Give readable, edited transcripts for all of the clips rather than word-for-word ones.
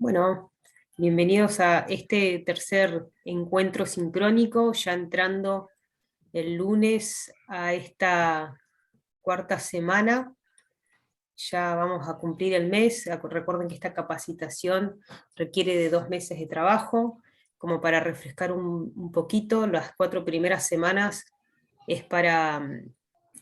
Bueno, bienvenidos a este tercer encuentro sincrónico, ya entrando el lunes a esta cuarta semana. Ya vamos a cumplir el mes. Recuerden que esta capacitación requiere de 2 meses de trabajo. Como para refrescar un poquito, las 4 primeras semanas es para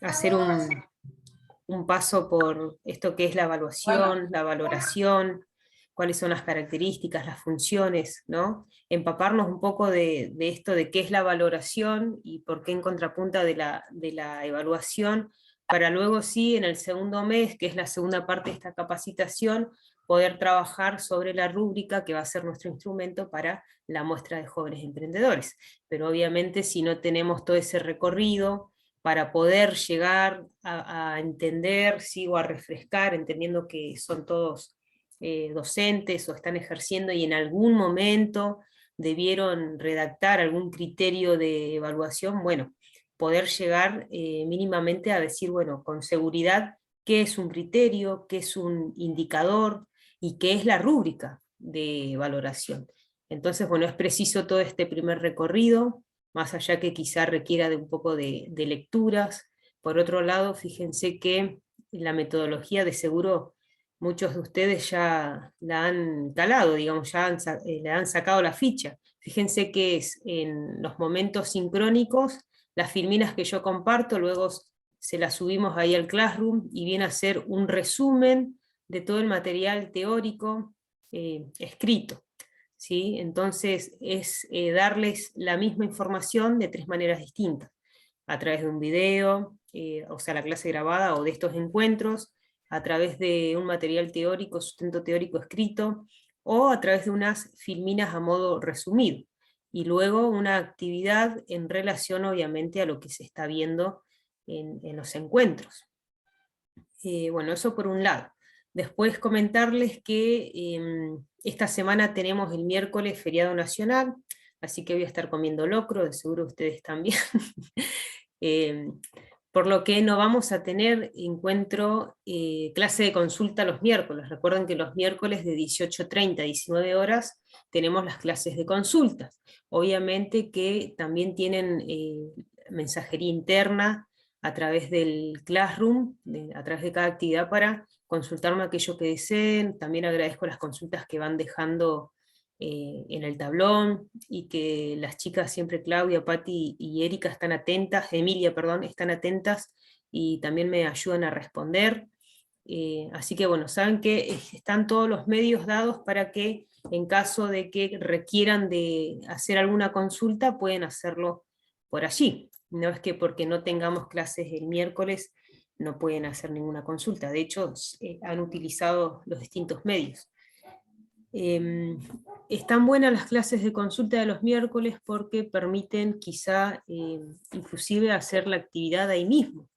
hacer un paso por esto que es la evaluación, la valoración, cuáles son las características, las funciones, ¿no? Empaparnos un poco de esto de qué es la valoración y por qué en contrapunta de la evaluación, para luego sí, en el segundo mes, que es la segunda parte de esta capacitación, poder trabajar sobre la rúbrica que va a ser nuestro instrumento para la muestra de jóvenes emprendedores. Pero obviamente si no tenemos todo ese recorrido, para poder llegar a entender, ¿sí? O a refrescar, entendiendo que son todos docentes o están ejerciendo y en algún momento debieron redactar algún criterio de evaluación, bueno, poder llegar mínimamente a decir, bueno, con seguridad, qué es un criterio, qué es un indicador y qué es la rúbrica de valoración. Entonces, bueno, es preciso todo este primer recorrido, más allá que quizá requiera de un poco de lecturas. Por otro lado, fíjense que la metodología de seguro muchos de ustedes ya la han calado, digamos, ya le han sacado la ficha. Fíjense que es en los momentos sincrónicos, las filminas que yo comparto, luego se las subimos ahí al Classroom y viene a ser un resumen de todo el material teórico escrito. ¿Sí? Entonces es darles la misma información de 3 maneras distintas, a través de un video, o sea, la clase grabada o de estos encuentros, a través de un material teórico, sustento teórico escrito, o a través de unas filminas a modo resumido, y luego una actividad en relación obviamente a lo que se está viendo en los encuentros. Bueno, eso por un lado. Después comentarles que esta semana tenemos el miércoles feriado nacional, así que voy a estar comiendo locro, de seguro ustedes también. Por lo que no vamos a tener encuentro, clase de consulta los miércoles. Recuerden que los miércoles de 18:30 a 19 horas tenemos las clases de consultas. Obviamente que también tienen mensajería interna a través del Classroom, a través de cada actividad para consultarme aquello que deseen. También agradezco las consultas que van dejando en el tablón, y que las chicas siempre, Claudia, Patti y Erika están atentas, Emilia, perdón, están atentas y también me ayudan a responder. Así que bueno, saben que están todos los medios dados para que en caso de que requieran de hacer alguna consulta, pueden hacerlo por allí. No es que porque no tengamos clases el miércoles no pueden hacer ninguna consulta. De hecho, han utilizado los distintos medios. Están buenas las clases de consulta de los miércoles porque permiten quizá inclusive hacer la actividad ahí mismo,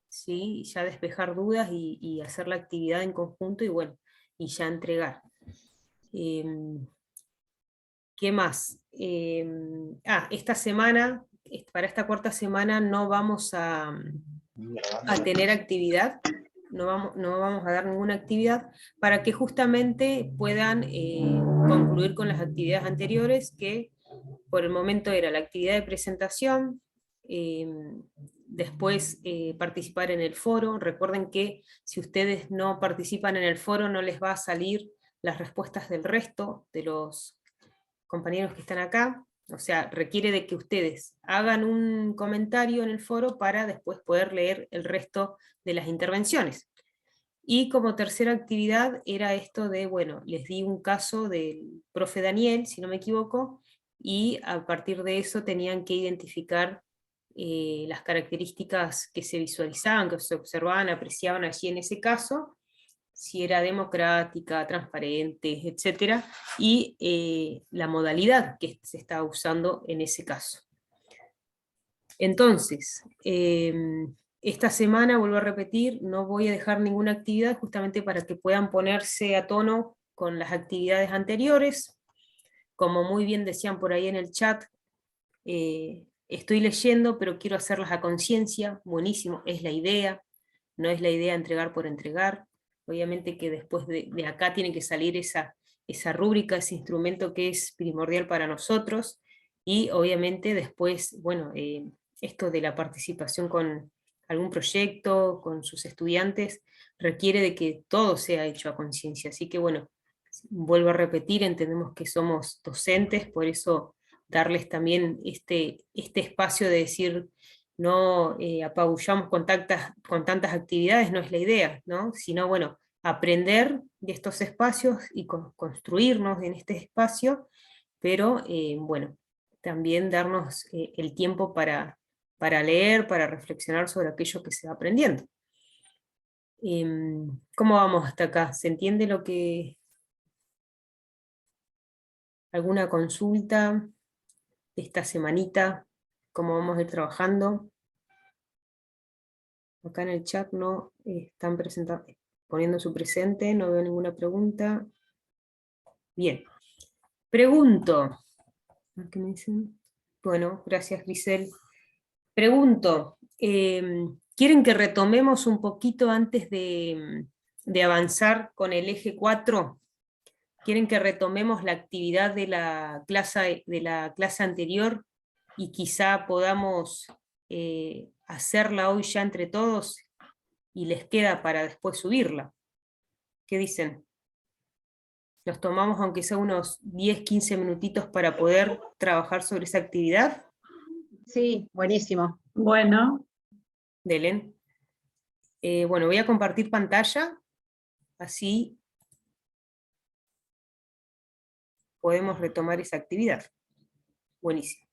¿sí? Ya despejar dudas y hacer la actividad en conjunto y bueno, y ya entregar. ¿Qué más? Esta semana, para esta cuarta semana no vamos a tener actividad, no vamos a dar ninguna actividad, para que justamente puedan concluir con las actividades anteriores, que por el momento era la actividad de presentación, eh, después participar en el foro. Recuerden que si ustedes no participan en el foro no les va a salir las respuestas del resto de los compañeros que están acá. O sea, requiere de que ustedes hagan un comentario en el foro para después poder leer el resto de las intervenciones. Y como tercera actividad era esto de, bueno, les di un caso del profe Daniel, si no me equivoco, y a partir de eso tenían que identificar las características que se visualizaban, que se observaban, apreciaban allí en ese caso, si era democrática, transparente, etcétera, y la modalidad que se estaba usando en ese caso. Entonces, esta semana, vuelvo a repetir, no voy a dejar ninguna actividad justamente para que puedan ponerse a tono con las actividades anteriores. Como muy bien decían por ahí en el chat, estoy leyendo, pero quiero hacerlas a conciencia. Buenísimo, es la idea, no es la idea entregar por entregar. Obviamente que después de acá tiene que salir esa rúbrica, ese instrumento que es primordial para nosotros, y obviamente después, bueno, esto de la participación con algún proyecto, con sus estudiantes, requiere de que todo sea hecho a conciencia. Así que bueno, vuelvo a repetir, entendemos que somos docentes, por eso darles también este espacio de decir, no apabullamos con tantas actividades, no es la idea, ¿no? Sino, bueno, aprender de estos espacios y construirnos en este espacio, pero bueno, también darnos el tiempo para leer, para reflexionar sobre aquello que se va aprendiendo. ¿Cómo vamos hasta acá? ¿Se entiende lo que... ¿Alguna consulta de esta semanita? ¿Cómo vamos a ir trabajando? Acá en el chat no están poniendo su presente, no veo ninguna pregunta. Bien. Pregunto. ¿Qué me dicen? Bueno, gracias Grisel. Pregunto, ¿quieren que retomemos un poquito antes de avanzar con el eje 4? ¿Quieren que retomemos la actividad de la clase anterior y quizá podamos hacerla hoy ya entre todos y les queda para después subirla? ¿Qué dicen? ¿Nos tomamos aunque sea unos 10-15 minutitos para poder trabajar sobre esa actividad? Sí, buenísimo. Bueno, Delen. Bueno, voy a compartir pantalla, así podemos retomar esa actividad. Buenísimo.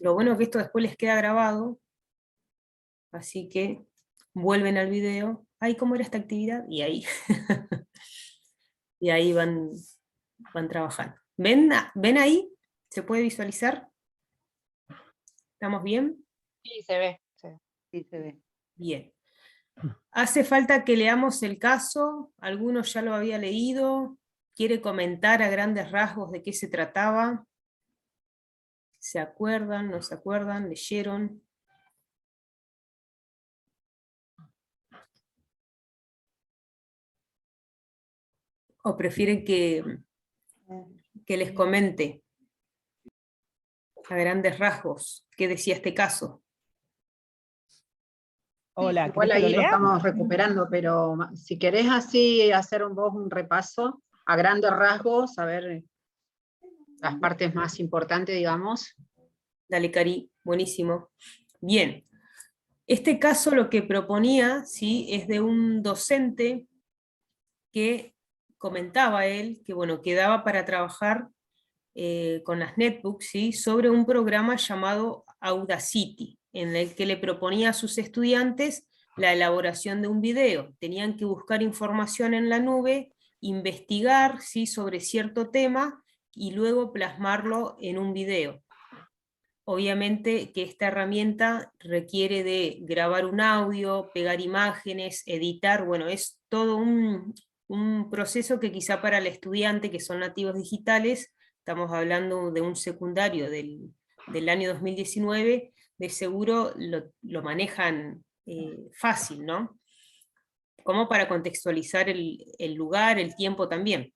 Lo bueno es que esto después les queda grabado, así que vuelven al video. Ay, ¿cómo era esta actividad? Y ahí, y ahí van trabajando. ¿Ven ahí? ¿Se puede visualizar? ¿Estamos bien? Sí, se ve. Sí, se ve. Bien. ¿Hace falta que leamos el caso? ¿Alguno ya lo había leído? ¿Quiere comentar a grandes rasgos de qué se trataba? ¿Se acuerdan? ¿No se acuerdan? ¿Leyeron? ¿O prefieren que les comente a grandes rasgos qué decía este caso? Hola, Igual ¿querés que lo ahí lo lea? estamos recuperando, pero si querés así hacer vos un repaso a grandes rasgos, a ver las partes más importantes, digamos. Dale, Cari, buenísimo. Bien, este caso lo que proponía, ¿sí?, es de un docente que comentaba él que, bueno, quedaba para trabajar con las netbooks, ¿sí?, sobre un programa llamado Audacity, en el que le proponía a sus estudiantes la elaboración de un video. Tenían que buscar información en la nube, investigar, ¿sí?, sobre cierto tema y luego plasmarlo en un video. Obviamente que esta herramienta requiere de grabar un audio, pegar imágenes, editar, bueno, es todo un proceso que quizá para el estudiante, que son nativos digitales, estamos hablando de un secundario del año 2019, de seguro lo manejan fácil, ¿no? Como para contextualizar el lugar, el tiempo también.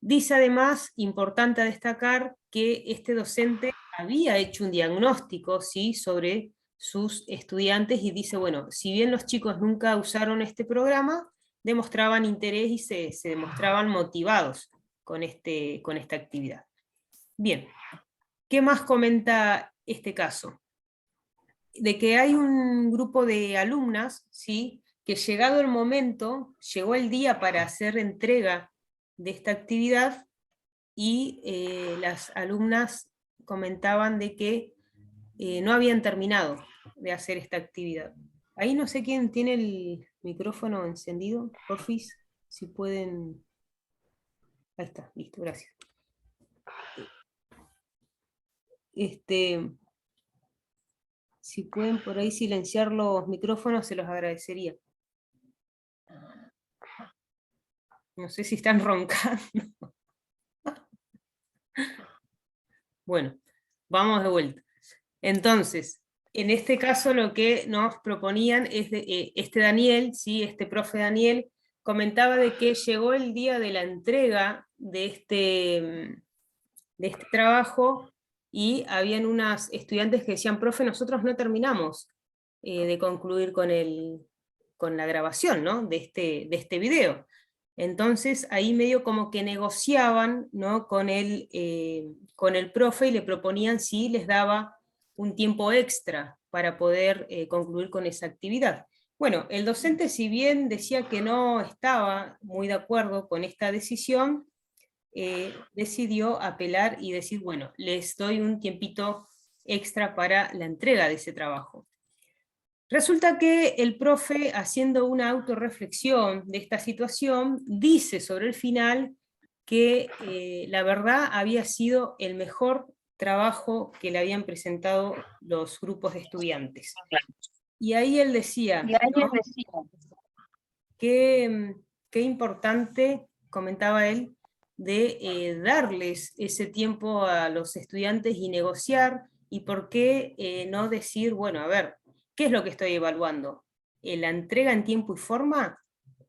Dice además, importante a destacar, que este docente había hecho un diagnóstico, ¿sí?, sobre sus estudiantes, y dice, bueno, si bien los chicos nunca usaron este programa, demostraban interés y se demostraban motivados con esta actividad. Bien, ¿qué más comenta este caso? De que hay un grupo de alumnas, ¿sí?, que llegado el momento, llegó el día para hacer entrega de esta actividad, y las alumnas comentaban de que no habían terminado de hacer esta actividad. Ahí no sé quién tiene el micrófono encendido, porfis, si pueden... Ahí está, listo, gracias. Si pueden por ahí silenciar los micrófonos, se los agradecería. No sé si están roncando. Bueno, vamos de vuelta. Entonces, en este caso lo que nos proponían es este Daniel, ¿sí?, este profe Daniel, comentaba de que llegó el día de la entrega de este trabajo y habían unas estudiantes que decían, profe, nosotros no terminamos de concluir con la grabación, ¿no? de este video. Entonces ahí medio como que negociaban, ¿no? con el profe y le proponían si les daba un tiempo extra para poder concluir con esa actividad. Bueno, el docente, si bien decía que no estaba muy de acuerdo con esta decisión, decidió apelar y decir, bueno, les doy un tiempito extra para la entrega de ese trabajo. Resulta que el profe, haciendo una autorreflexión de esta situación, dice sobre el final que la verdad había sido el mejor trabajo que le habían presentado los grupos de estudiantes. Y ahí él decía, ¿no? Qué importante, comentaba él, de darles ese tiempo a los estudiantes y negociar, y por qué no decir, bueno, a ver, ¿qué es lo que estoy evaluando? ¿La entrega en tiempo y forma?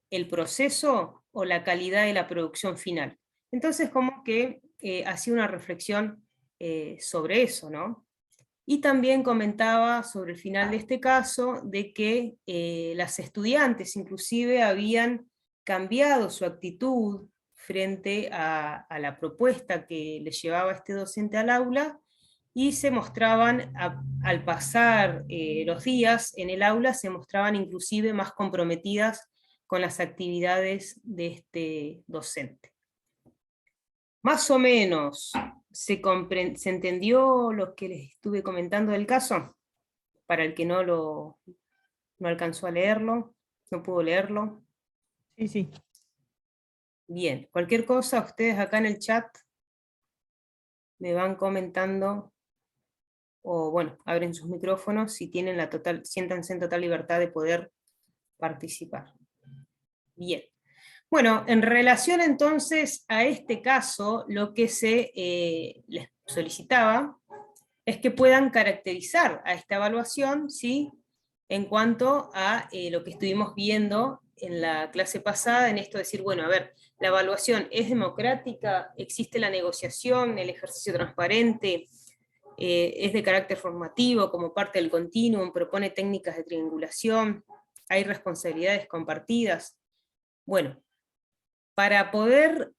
¿El proceso o la calidad de la producción final? Entonces, como que hacía una reflexión sobre eso, ¿no? Y también comentaba sobre el final de este caso de que las estudiantes inclusive habían cambiado su actitud frente a la propuesta que le llevaba este docente al aula, y se mostraban, al pasar los días en el aula, se mostraban inclusive más comprometidas con las actividades de este docente. Más o menos, ¿se entendió lo que les estuve comentando del caso? Para el que no alcanzó a leerlo, no pudo leerlo. Sí, sí. Bien, cualquier cosa, ustedes acá en el chat me van comentando, o bueno, abren sus micrófonos si tienen siéntanse en total libertad de poder participar. Bien. Bueno, en relación entonces a este caso, lo que se les solicitaba es que puedan caracterizar a esta evaluación, ¿sí? En cuanto a lo que estuvimos viendo en la clase pasada, en esto de decir, bueno, a ver, la evaluación es democrática, existe la negociación, el ejercicio transparente, es de carácter formativo, como parte del continuum, propone técnicas de triangulación, hay responsabilidades compartidas. Bueno, para poder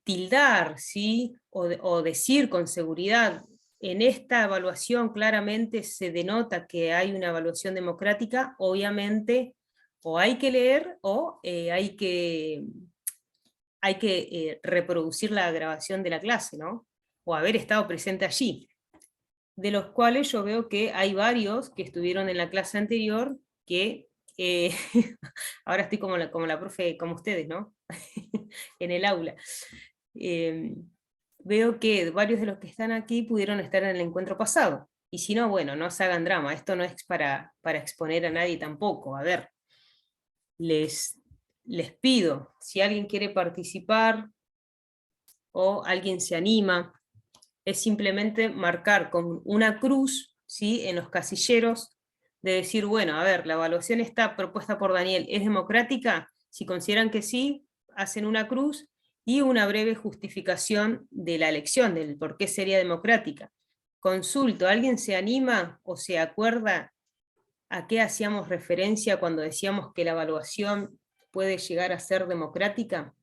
tildar, ¿sí? o decir con seguridad, en esta evaluación claramente se denota que hay una evaluación democrática, obviamente o hay que leer o hay que reproducir la grabación de la clase, ¿no? O haber estado presente allí, de los cuales yo veo que hay varios que estuvieron en la clase anterior que ahora estoy como la profe, como ustedes, ¿no? en el aula. Veo que varios de los que están aquí pudieron estar en el encuentro pasado, y si no, bueno, no se hagan drama, esto no es para exponer a nadie tampoco. A ver, les pido, si alguien quiere participar o alguien se anima, es simplemente marcar con una cruz, ¿sí? En los casilleros, de decir, bueno, a ver, la evaluación está propuesta por Daniel, ¿es democrática? Si consideran que sí, hacen una cruz y una breve justificación de la elección, del por qué sería democrática. Consulto, ¿alguien se anima o se acuerda a qué hacíamos referencia cuando decíamos que la evaluación puede llegar a ser democrática?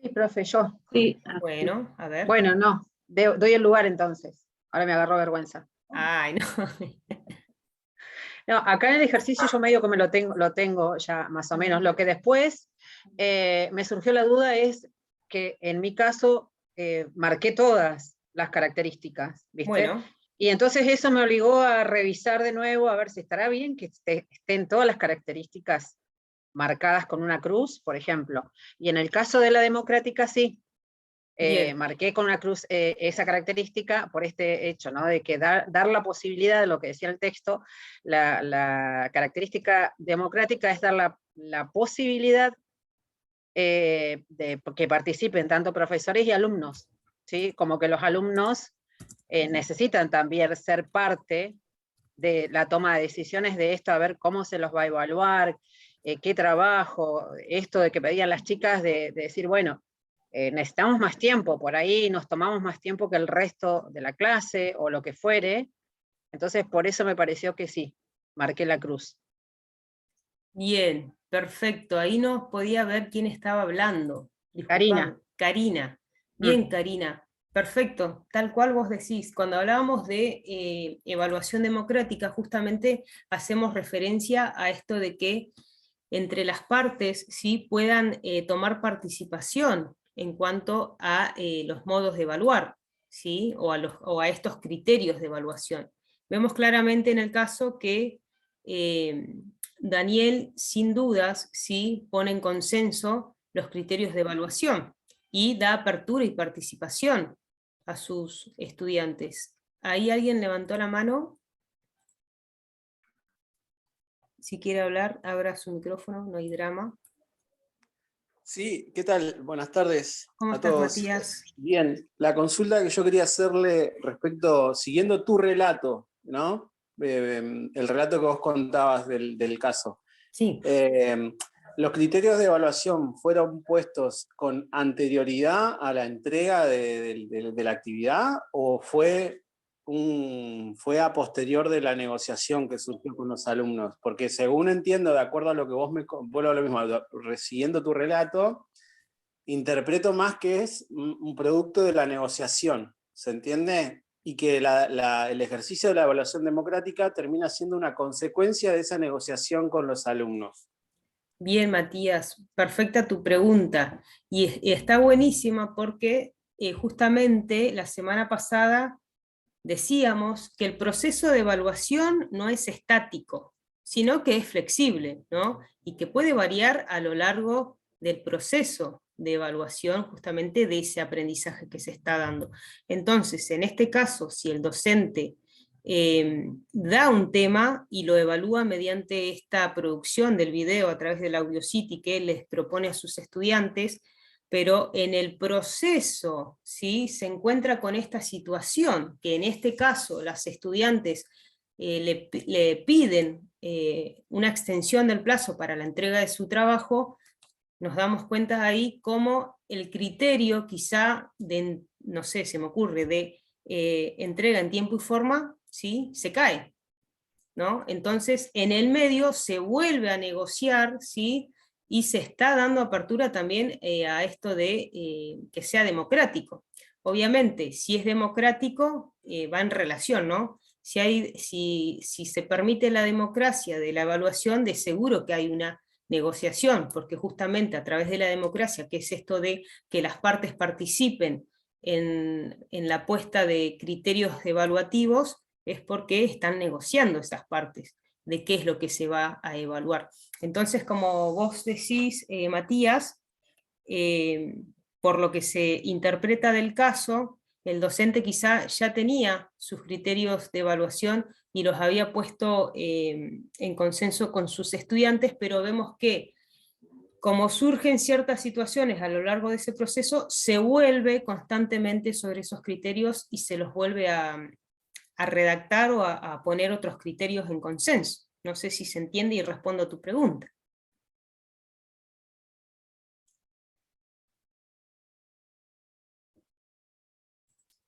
Sí, profe, yo. Sí. Bueno, a ver. Bueno, no, doy el lugar entonces. Ahora me agarró vergüenza. Ay, no. No, acá en el ejercicio yo medio que lo tengo ya más o menos. Lo que después me surgió la duda es que en mi caso marqué todas las características, ¿viste? Bueno. Y entonces eso me obligó a revisar de nuevo a ver si estará bien que estén todas las características marcadas con una cruz, por ejemplo. Y en el caso de la democrática sí. Marqué con una cruz esa característica por este hecho, ¿no? De que dar la posibilidad de lo que decía el texto, la característica democrática es dar la posibilidad de que participen tanto profesores y alumnos, ¿sí? Como que los alumnos necesitan también ser parte de la toma de decisiones de esto, a ver cómo se los va a evaluar, qué trabajo, esto de que pedían las chicas de decir, bueno, necesitamos más tiempo, por ahí nos tomamos más tiempo que el resto de la clase o lo que fuere, entonces por eso me pareció que sí, marqué la cruz. Bien, perfecto. Ahí no podía ver quién estaba hablando. Karina. Disculpame. Karina. Bien, Mm. Karina. Perfecto. Tal cual vos decís. Cuando hablábamos de evaluación democrática, justamente hacemos referencia a esto de que entre las partes sí puedan tomar participación en cuanto a los modos de evaluar, ¿sí? O a estos criterios de evaluación. Vemos claramente en el caso que Daniel, sin dudas, sí pone en consenso los criterios de evaluación y da apertura y participación a sus estudiantes. ¿Ahí alguien levantó la mano? Si quiere hablar, abra su micrófono, no hay drama. Sí, ¿qué tal? Buenas tardes ¿Cómo a estás, todos. Matías? Bien, la consulta que yo quería hacerle respecto, siguiendo tu relato, ¿no? El relato que vos contabas del caso. Sí. ¿Los criterios de evaluación fueron puestos con anterioridad a la entrega de la actividad o fue a posterior de la negociación que surgió con los alumnos? Porque según entiendo, de acuerdo a lo que vos vuelvo a lo mismo, siguiendo tu relato, interpreto más que es un producto de la negociación, ¿se entiende? Y que el ejercicio de la evaluación democrática termina siendo una consecuencia de esa negociación con los alumnos. Bien, Matías, perfecta tu pregunta. Y está buenísima porque justamente la semana pasada decíamos que el proceso de evaluación no es estático, sino que es flexible, ¿no? Y que puede variar a lo largo del proceso de evaluación justamente de ese aprendizaje que se está dando. Entonces, en este caso, si el docente da un tema y lo evalúa mediante esta producción del video a través del Audiocity que él les propone a sus estudiantes, pero en el proceso, ¿sí?, se encuentra con esta situación, que en este caso las estudiantes le piden una extensión del plazo para la entrega de su trabajo. Nos damos cuenta ahí cómo el criterio quizá de, no sé, se me ocurre, de entrega en tiempo y forma, ¿sí?, se cae, ¿no? Entonces, en el medio se vuelve a negociar, ¿sí?, y se está dando apertura también a esto de que sea democrático. Obviamente, si es democrático, va en relación, ¿no? Si se permite la democracia de la evaluación, de seguro que hay una negociación, porque justamente a través de la democracia, que es esto de que las partes participen en la puesta de criterios evaluativos, es porque están negociando esas partes de qué es lo que se va a evaluar. Entonces, como vos decís, Matías, eh, por lo que se interpreta del caso, el docente quizá ya tenía sus criterios de evaluación y los había puesto en consenso con sus estudiantes, pero vemos que como surgen ciertas situaciones a lo largo de ese proceso, se vuelve constantemente sobre esos criterios y se los vuelve a redactar o a poner otros criterios en consenso. No sé si se entiende y respondo a tu pregunta.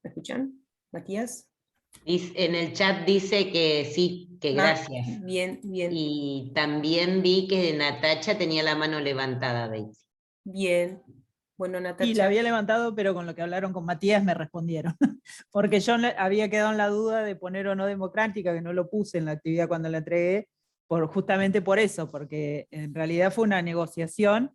¿Me escuchan, Matías? En el chat dice que sí, que gracias. Bien, bien. Y también vi que Natacha tenía la mano levantada, Daisy. Bien. Bueno, Natacha. Y la había levantado, pero con lo que hablaron con Matías me respondieron. Porque yo había quedado en la duda de poner o no democrática, que no lo puse en la actividad cuando la entregué, justamente por eso, porque en realidad fue una negociación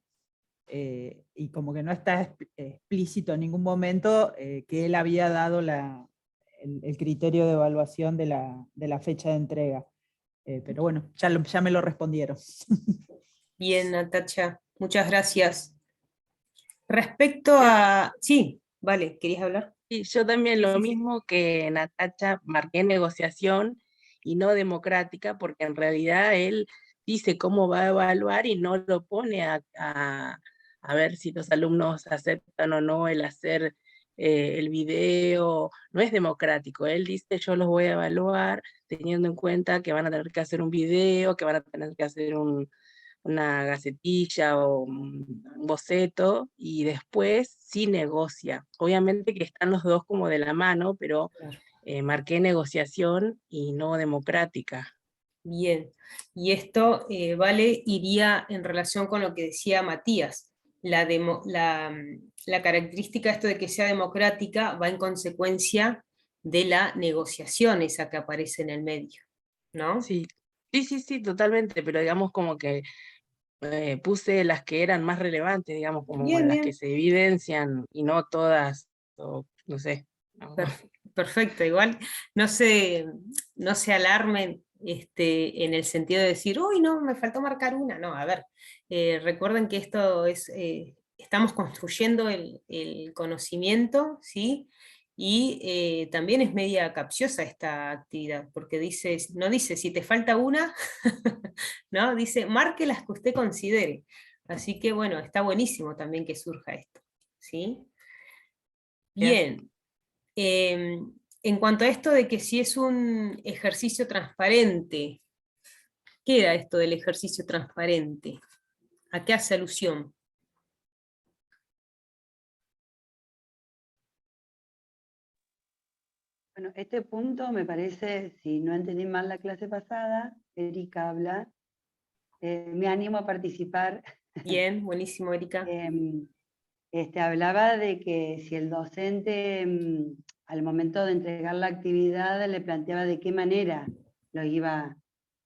y como que no está explícito en ningún momento que él había dado el criterio de evaluación de la fecha de entrega. Pero bueno, ya me lo respondieron. Bien, Natacha, muchas gracias. Respecto a... Sí, vale, ¿querías hablar? Sí, yo también lo Sí. mismo que Natacha, marqué negociación y no democrática, porque en realidad él dice cómo va a evaluar y no lo pone a ver si los alumnos aceptan o no el hacer el video. No es democrático. Él dice yo los voy a evaluar teniendo en cuenta que van a tener que hacer un video, que van a tener que hacer una gacetilla o un boceto, y después sí negocia. Obviamente que están los dos como de la mano, pero Claro. marqué negociación y no democrática. Bien, y esto, Vale, iría en relación con lo que decía Matías. La característica esto de que sea democrática va en consecuencia de la negociación esa que aparece en el medio, ¿no? Sí, sí, totalmente, pero digamos como que puse las que eran más relevantes, digamos, como Bien, las que bien. se evidencian y no todas, o no sé. No. Perfecto, igual no se alarmen en el sentido de decir, uy, no, me faltó marcar una. No, a ver, recuerden que esto es, estamos construyendo el conocimiento, ¿sí? Y también es media capciosa esta actividad, porque dice, no dice si te falta una, ¿no? Dice, marque las que usted considere. Así que bueno, está buenísimo también que surja esto, ¿sí? Bien. En cuanto a esto de que si es un ejercicio transparente, ¿qué era esto del ejercicio transparente? ¿A qué hace alusión? Bueno, este punto me parece, si no entendí mal la clase pasada, Erika habla, me animo a participar. Bien, buenísimo, Erika. Hablaba de que si el docente al momento de entregar la actividad le planteaba de qué manera lo iba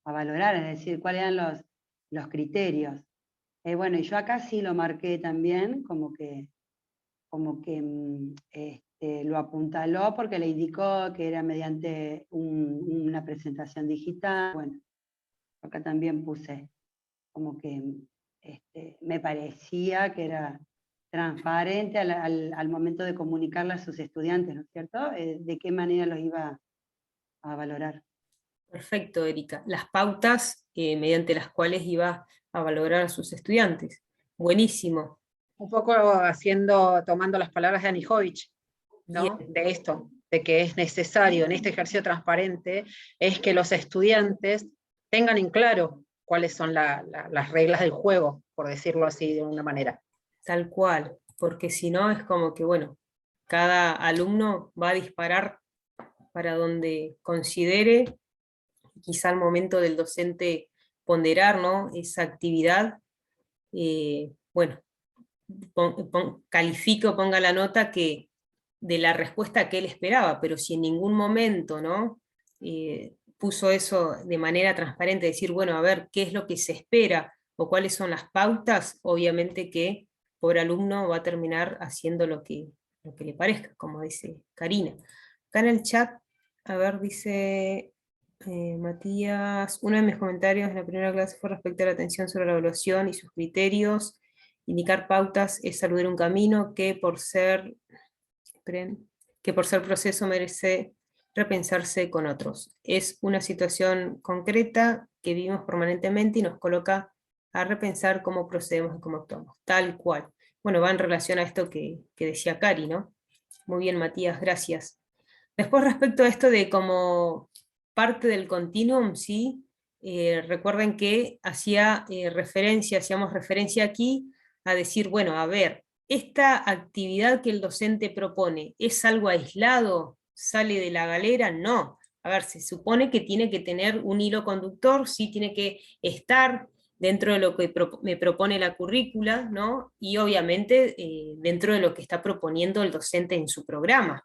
a valorar, es decir, cuáles eran los criterios. Bueno, y yo acá sí lo marqué también, como que lo apuntaló porque le indicó que era mediante una presentación digital. Bueno, acá también puse como que me parecía que era transparente al momento de comunicarle a sus estudiantes, ¿no es cierto? De qué manera los iba a valorar. Perfecto, Erika. Las pautas mediante las cuales iba a valorar a sus estudiantes. Buenísimo. Un poco tomando las palabras de Anijovic, ¿no? Bien. De esto, de que es necesario en este ejercicio transparente, es que los estudiantes tengan en claro cuáles son las reglas del juego, por decirlo así de una manera. Tal cual, porque si no es como que, bueno, cada alumno va a disparar para donde considere, quizá al momento del docente ponderar, ¿no?, esa actividad, bueno, califique, ponga la nota que de la respuesta que él esperaba, pero si en ningún momento, ¿no?, puso eso de manera transparente, decir, bueno, a ver, ¿qué es lo que se espera o cuáles son las pautas? Obviamente que por alumno va a terminar haciendo lo que le parezca, como dice Karina. Acá en el chat, a ver, dice Matías, uno de mis comentarios en la primera clase fue respecto a la atención sobre la evaluación y sus criterios. Indicar pautas es saludar un camino que por ser proceso merece repensarse con otros. Es una situación concreta que vivimos permanentemente y nos coloca a repensar cómo procedemos y cómo actuamos, tal cual. Bueno, va en relación a esto que decía Cari, ¿no? Muy bien, Matías, gracias. Después, respecto a esto de como parte del continuum, ¿sí? Recuerden que hacíamos referencia aquí a decir, bueno, a ver, ¿esta actividad que el docente propone es algo aislado? ¿Sale de la galera? No. A ver, se supone que tiene que tener un hilo conductor, sí tiene que estar dentro de lo que me propone la currícula, ¿no? Y obviamente dentro de lo que está proponiendo el docente en su programa,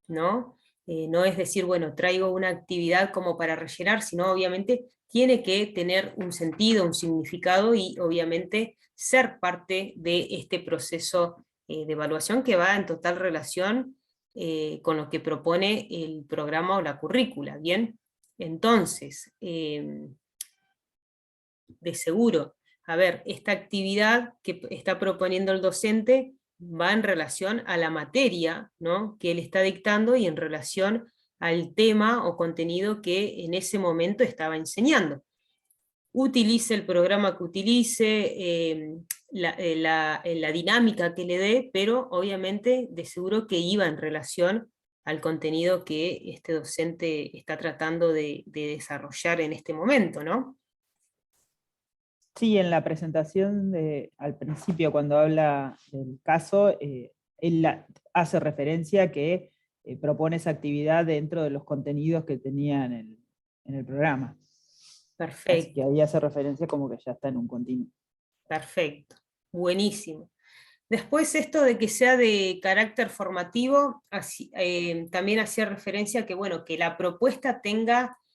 ¿no? No es decir, bueno, traigo una actividad como para rellenar, sino obviamente tiene que tener un sentido, un significado y obviamente ser parte de este proceso de evaluación que va en total relación con lo que propone el programa o la currícula, ¿bien? Entonces, de seguro, a ver, esta actividad que está proponiendo el docente va en relación a la materia, ¿no?, que él está dictando y en relación al tema o contenido que en ese momento estaba enseñando. Utilice el programa que utilice, la dinámica que le dé, pero obviamente de seguro que iba en relación al contenido que este docente está tratando de desarrollar en este momento, ¿no? Sí, en la presentación al principio, cuando habla del caso, él hace referencia a que propone esa actividad dentro de los contenidos que tenía en el programa. Así que Perfecto, ahí hace referencia como que ya está en un continuo. perfecto. Buenísimo. Después esto de que sea de carácter formativo, también hacía referencia a que, bueno, que la propuesta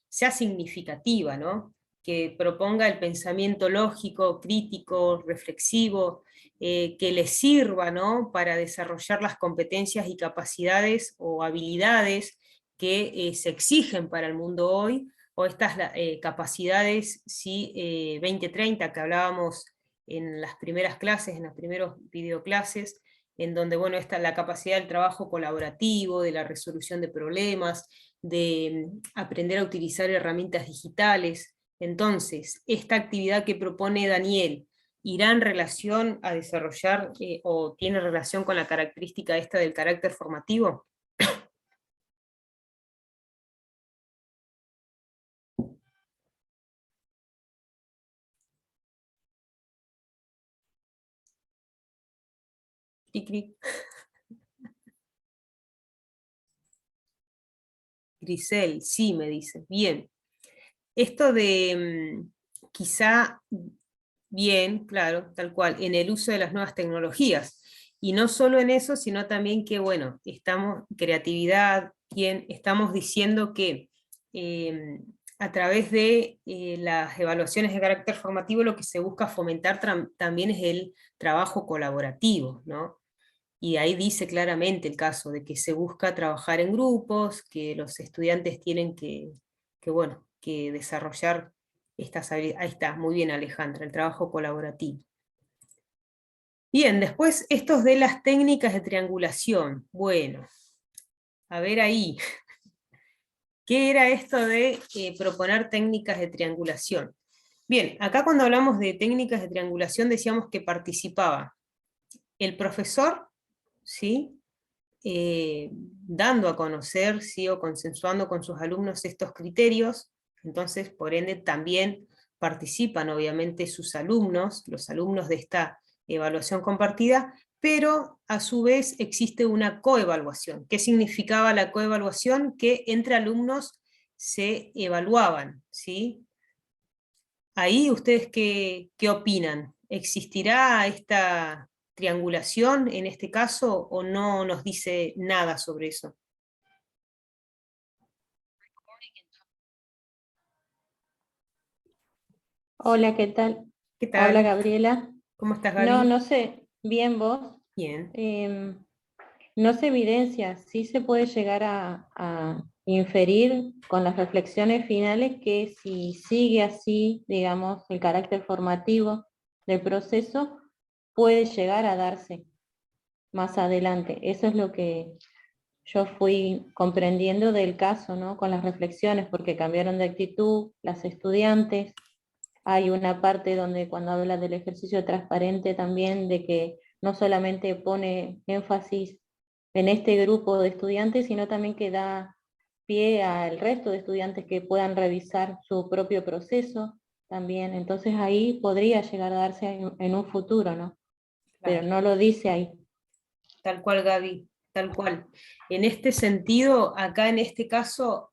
sea significativa, ¿no? Que proponga el pensamiento lógico, crítico, reflexivo, que le sirva, ¿no? Para desarrollar las competencias y capacidades o habilidades que se exigen para el mundo hoy, o estas capacidades, sí, 2030 que hablábamos en las primeras clases, en las primeras videoclases, en donde, bueno, está la capacidad del trabajo colaborativo, de la resolución de problemas, de aprender a utilizar herramientas digitales. Entonces, esta actividad que propone Daniel, ¿irá en relación a desarrollar o tiene relación con la característica esta del carácter formativo? Cric, cric. Grisel, sí, me dice. Bien. Esto de quizá, bien, claro, tal cual, en el uso de las nuevas tecnologías. Y no solo en eso, sino también que, bueno, creatividad, estamos diciendo que a través de las evaluaciones de carácter formativo lo que se busca fomentar también es el trabajo colaborativo, ¿no? Y ahí dice claramente el caso de que se busca trabajar en grupos, que los estudiantes tienen bueno, que desarrollar estas habilidades. Ahí está, muy bien Alejandra, el trabajo colaborativo. Bien, después estos de las técnicas de triangulación. Bueno, a ver ahí. ¿Qué era esto de proponer técnicas de triangulación? Bien, acá cuando hablamos de técnicas de triangulación decíamos que participaba el profesor, ¿sí? Dando a conocer, ¿sí? O consensuando con sus alumnos estos criterios, entonces por ende también participan obviamente sus alumnos, los alumnos de esta evaluación compartida, pero a su vez existe una coevaluación. ¿Qué significaba la coevaluación? Que entre alumnos se evaluaban, ¿sí? Ahí ustedes qué opinan? ¿Existirá esta triangulación en este caso o no nos dice nada sobre eso? Hola, ¿qué tal? ¿Qué Habla tal? Gabriela. ¿Cómo estás, No, Gaby? no sé, bien vos. Bien. No se evidencia, sí se puede llegar a inferir con las reflexiones finales que si sigue así, digamos, el carácter formativo del proceso, puede llegar a darse más adelante. Eso es lo que yo fui comprendiendo del caso, ¿no? Con las reflexiones, porque cambiaron de actitud las estudiantes. Hay una parte donde cuando habla del ejercicio transparente también, de que no solamente pone énfasis en este grupo de estudiantes, sino también que da pie al resto de estudiantes que puedan revisar su propio proceso también. Entonces ahí podría llegar a darse en un futuro, ¿no? Pero Claro. no lo dice ahí. Tal cual, Gaby, tal cual. En este sentido, acá en este caso,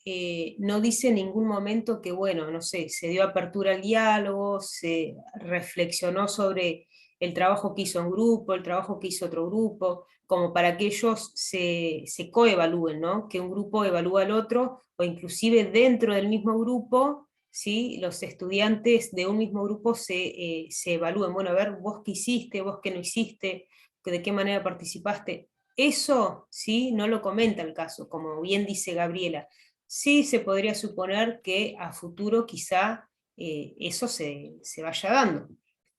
no dice en ningún momento que, bueno, no sé, se dio apertura al diálogo, se reflexionó sobre el trabajo que hizo un grupo, el trabajo que hizo otro grupo, como para que ellos se coevalúen, ¿no? Que un grupo evalúa al otro, o inclusive dentro del mismo grupo, ¿sí? Los estudiantes de un mismo grupo se evalúen. Bueno, a ver, vos qué hiciste, vos qué no hiciste, de qué manera participaste. Eso, ¿sí? No lo comenta el caso, como bien dice Gabriela. Sí se podría suponer que a futuro quizá eso se vaya dando,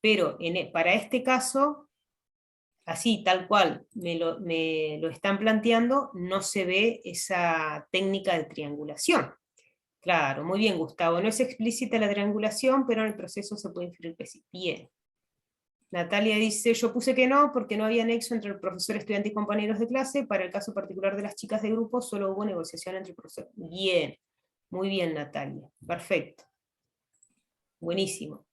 pero para este caso, así tal cual me lo están planteando, no se ve esa técnica de triangulación. Claro, muy bien, Gustavo. No es explícita la triangulación, pero en el proceso se puede inferir que sí. Bien. Natalia dice, yo puse que no, porque no había nexo entre el profesor, estudiante y compañeros de clase. Para el caso particular de las chicas de grupo, solo hubo negociación entre el profesor. Bien, muy bien, Natalia. Perfecto. Buenísimo.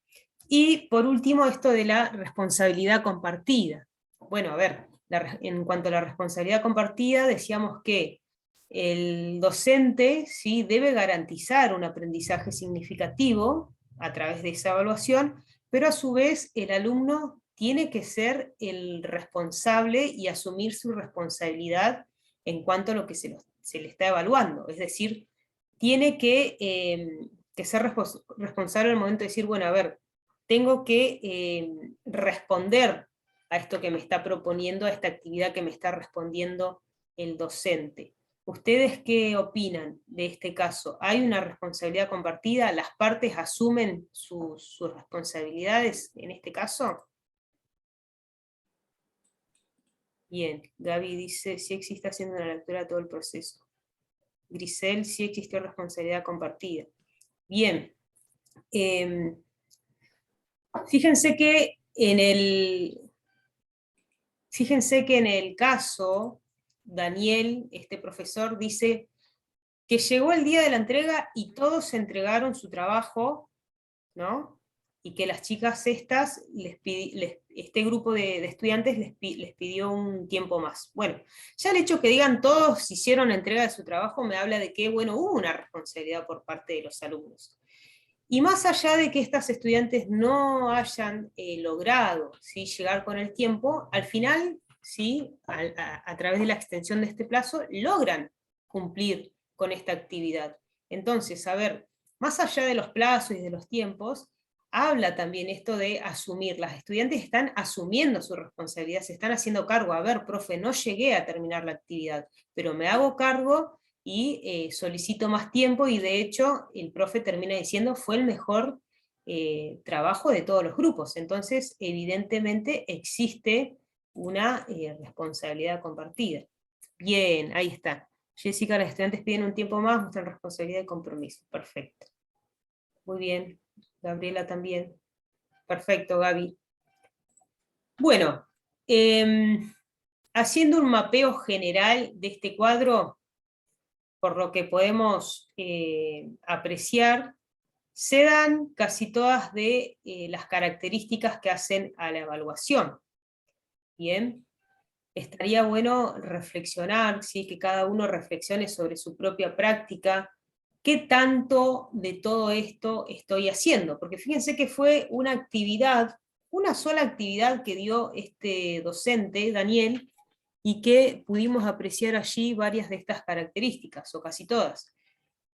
Y por último, esto de la responsabilidad compartida. Bueno, a ver, en cuanto a la responsabilidad compartida, decíamos que el docente, ¿sí?, debe garantizar un aprendizaje significativo a través de esa evaluación, pero a su vez el alumno tiene que ser el responsable y asumir su responsabilidad en cuanto a lo que se le está evaluando. Es decir, tiene que ser responsable en el momento de decir, bueno, a ver, tengo que responder a esto que me está proponiendo, a esta actividad que me está respondiendo el docente. ¿Ustedes qué opinan de este caso? ¿Hay una responsabilidad compartida? ¿Las partes asumen sus responsabilidades en este caso? Bien, Gaby dice, sí existe haciendo una lectura de todo el proceso. Grisel, sí existió responsabilidad compartida. Bien. Fíjense que en el caso, Daniel, este profesor, dice que llegó el día de la entrega y todos entregaron su trabajo, ¿no? Y que las chicas estas, este grupo de estudiantes les pidió un tiempo más. Bueno, ya el hecho que digan todos hicieron entrega de su trabajo me habla de que, bueno, hubo una responsabilidad por parte de los alumnos. Y más allá de que estas estudiantes no hayan logrado, ¿sí?, llegar con el tiempo, al final, ¿sí?, a través de la extensión de este plazo, logran cumplir con esta actividad. Entonces, a ver, más allá de los plazos y de los tiempos, habla también esto de asumir. Las estudiantes están asumiendo su responsabilidad, se están haciendo cargo. A ver, profe, no llegué a terminar la actividad, pero me hago cargo y solicito más tiempo, y de hecho el profe termina diciendo fue el mejor trabajo de todos los grupos. Entonces, evidentemente existe una responsabilidad compartida. Bien, ahí está. Jessica, las estudiantes piden un tiempo más, muestran responsabilidad y compromiso. Perfecto. Muy bien. Gabriela también. Perfecto, Gaby. Bueno, haciendo un mapeo general de este cuadro, por lo que podemos apreciar, se dan casi todas de las características que hacen a la evaluación. Bien, estaría bueno reflexionar, ¿sí?, que cada uno reflexione sobre su propia práctica, qué tanto de todo esto estoy haciendo, porque fíjense que fue una actividad, una sola actividad que dio este docente, Daniel, y que pudimos apreciar allí varias de estas características, o casi todas.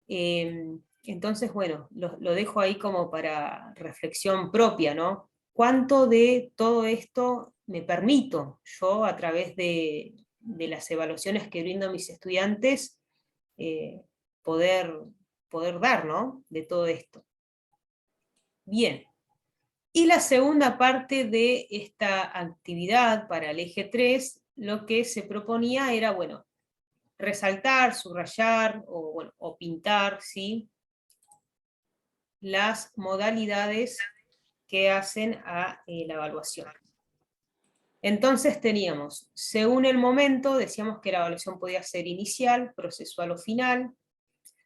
Entonces, bueno, lo dejo ahí como para reflexión propia, ¿no? ¿Cuánto de todo esto me permito yo, a través de las evaluaciones que brindo a mis estudiantes, poder, poder dar, ¿no?, de todo esto? Bien. Y la segunda parte de esta actividad para el eje 3, lo que se proponía era, bueno, resaltar, subrayar o pintar, ¿sí?, las modalidades que hacen a la evaluación. Entonces teníamos, según el momento, decíamos que la evaluación podía ser inicial, procesual o final,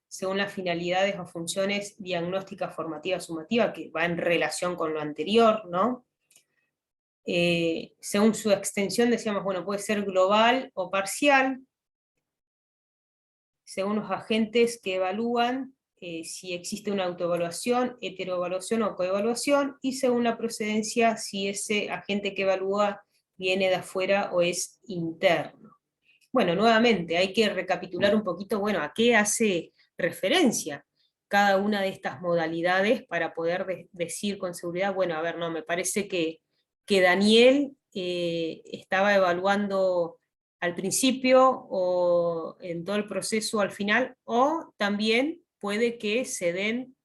según las finalidades o funciones diagnóstica, formativa, sumativa, que va en relación con lo anterior, ¿no? Según su extensión, decíamos, bueno, puede ser global o parcial, según los agentes que evalúan, si existe una autoevaluación, heteroevaluación o coevaluación, y según la procedencia, si ese agente que evalúa viene de afuera o es interno. Bueno, nuevamente, hay que recapitular un poquito, bueno, a qué hace referencia cada una de estas modalidades para poder decir con seguridad, bueno, a ver, no, me parece que Daniel estaba evaluando al principio o en todo el proceso al final, o también puede que se den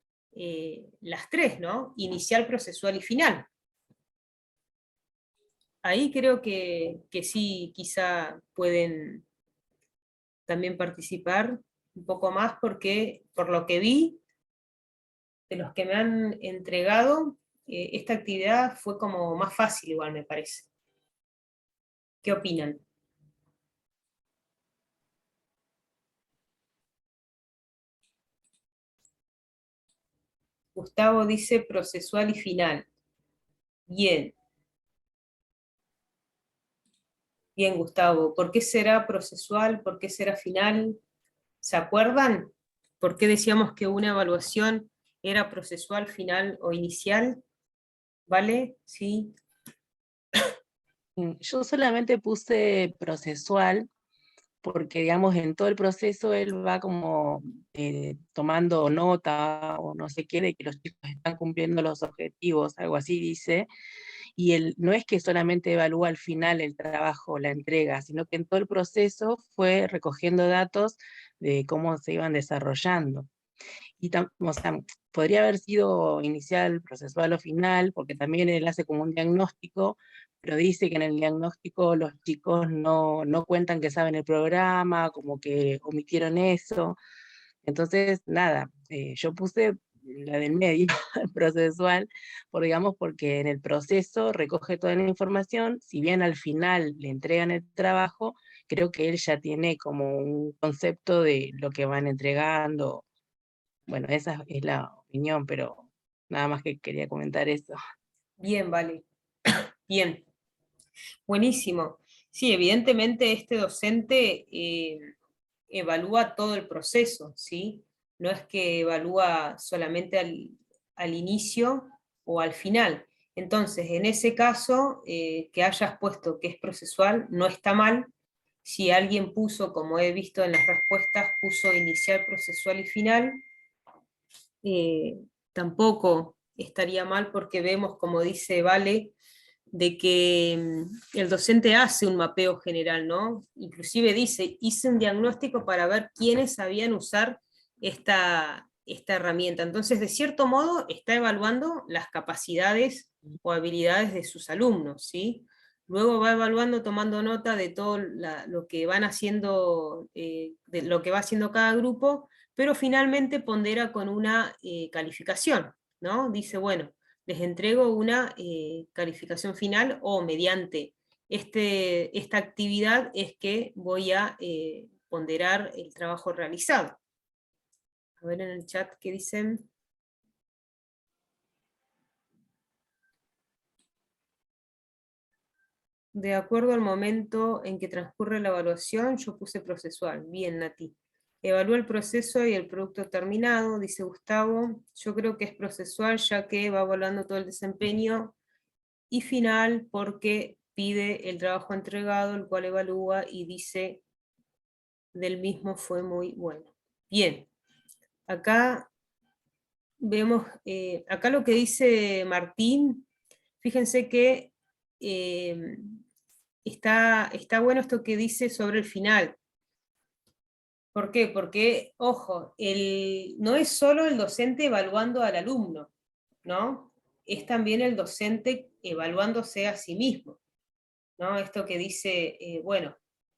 las tres, ¿no? Inicial, procesual y final. Ahí creo que sí, quizá pueden también participar un poco más, porque por lo que vi, de los que me han entregado, esta actividad fue como más fácil igual, me parece. ¿Qué opinan? Gustavo dice procesual y final. Bien. Bien, Gustavo. ¿Por qué será procesual? ¿Por qué será final? ¿Se acuerdan? ¿Por qué decíamos que una evaluación era procesual, final o inicial? ¿Vale? Sí. Yo solamente puse procesual porque, digamos, en todo el proceso él va como tomando nota o no sé qué de que los chicos están cumpliendo los objetivos, algo así dice, y él no es que solamente evalúa al final el trabajo, la entrega, sino que en todo el proceso fue recogiendo datos de cómo se iban desarrollando. Y o sea, podría haber sido inicial, procesual o final, porque también él hace como un diagnóstico, pero dice que en el diagnóstico los chicos no cuentan que saben el programa, como que omitieron eso. Entonces, nada, yo puse la del medio, procesual, digamos, porque en el proceso recoge toda la información, si bien al final le entregan el trabajo, creo que él ya tiene como un concepto de lo que van entregando. Bueno, esa es la opinión, pero nada más que quería comentar eso. Bien, vale. Bien. Buenísimo. Sí, evidentemente este docente evalúa todo el proceso, ¿sí? No es que evalúa solamente al inicio o al final. Entonces, en ese caso, que hayas puesto que es procesual, no está mal. Si alguien puso, como he visto en las respuestas, puso inicial, procesual y final, tampoco estaría mal porque vemos, como dice Vale, de que el docente hace un mapeo general, ¿no? Inclusive dice, hice un diagnóstico para ver quiénes sabían usar esta herramienta. Entonces, de cierto modo, está evaluando las capacidades o habilidades de sus alumnos, ¿sí? Luego va evaluando, tomando nota de todo lo que van haciendo, de lo que va haciendo cada grupo, pero finalmente pondera con una calificación, ¿no? Dice, bueno, les entrego una calificación final o mediante esta actividad es que voy a ponderar el trabajo realizado. A ver en el chat qué dicen. De acuerdo al momento en que transcurre la evaluación, yo puse procesual. Bien, Nati. Evalúa el proceso y el producto terminado, dice Gustavo. Yo creo que es procesual, ya que va evaluando todo el desempeño, y final porque pide el trabajo entregado, el cual evalúa y dice del mismo fue muy bueno. Bien, acá vemos, acá lo que dice Martín, fíjense que está bueno esto que dice sobre el final. ¿Por qué? Porque, ojo, no es solo el docente evaluando al alumno, ¿no? Es también el docente evaluándose a sí mismo, ¿no? Esto que dice, bueno,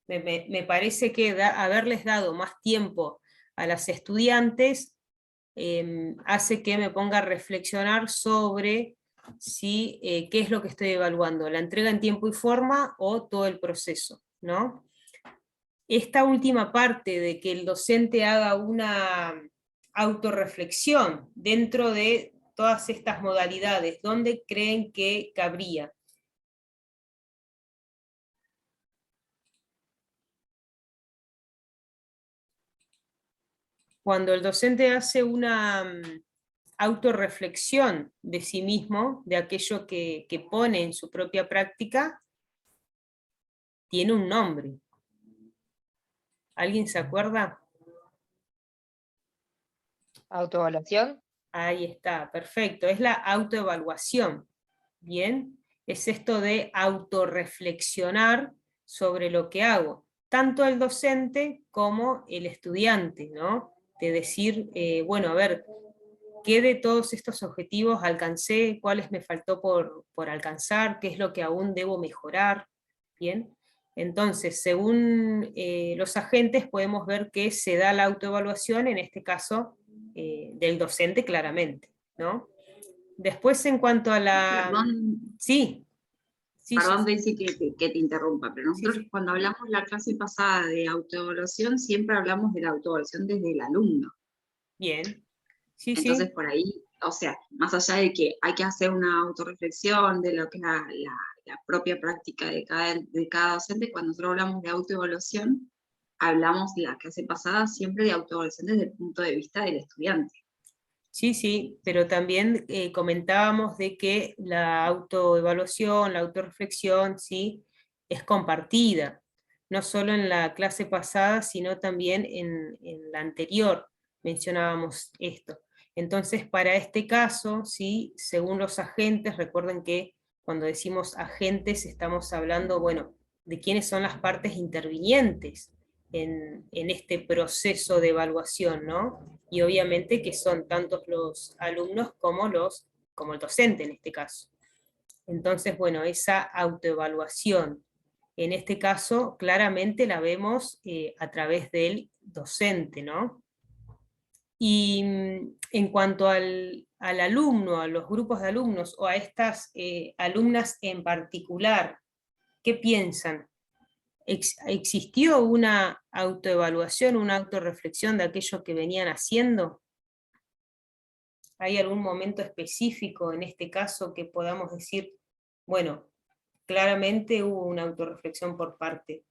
me parece que haberles dado más tiempo a las estudiantes hace que me ponga a reflexionar sobre qué es lo que estoy evaluando, la entrega en tiempo y forma o todo el proceso, ¿no? Esta última parte de que el docente haga una autorreflexión dentro de todas estas modalidades, ¿dónde creen que cabría? Cuando el docente hace una autorreflexión de sí mismo, de aquello que pone en su propia práctica, tiene un nombre. ¿Alguien se acuerda? ¿Autoevaluación? Ahí está, perfecto. Es la autoevaluación. Bien, es esto de autorreflexionar sobre lo que hago, tanto el docente como el estudiante, ¿no? De decir, bueno, a ver, ¿qué de todos estos objetivos alcancé? ¿Cuáles me faltó por alcanzar? ¿Qué es lo que aún debo mejorar? Bien, entonces, según los agentes, podemos ver que se da la autoevaluación, en este caso, del docente claramente, ¿no? Después, en cuanto a la... Perdón, Sí, sí, perdón, sí, Daisy, que te interrumpa, pero nosotros sí. cuando hablamos la clase pasada de autoevaluación, siempre hablamos de la autoevaluación desde el alumno. Bien, sí, Entonces, sí, por ahí o sea, más allá de que hay que hacer una autorreflexión de lo que es la propia práctica de cada docente, cuando nosotros hablamos de autoevaluación, hablamos la clase pasada siempre de autoevaluación desde el punto de vista del estudiante. Sí, sí, pero también comentábamos de que la autoevaluación, la autorreflexión, ¿sí?, es compartida, no solo en la clase pasada, sino también en la anterior mencionábamos esto. Entonces, para este caso, ¿sí?, según los agentes, recuerden que cuando decimos agentes estamos hablando, bueno, de quiénes son las partes intervinientes en este proceso de evaluación, ¿no? Y obviamente que son tantos los alumnos como el docente en este caso. Entonces, bueno, esa autoevaluación, en este caso, claramente la vemos a través del docente, ¿no? Y en cuanto al alumno, a los grupos de alumnos, o a estas alumnas en particular, ¿qué piensan? ¿Existió una autoevaluación, una autorreflexión de aquello que venían haciendo? ¿Hay algún momento específico en este caso que podamos decir, bueno, claramente hubo una autorreflexión por parte?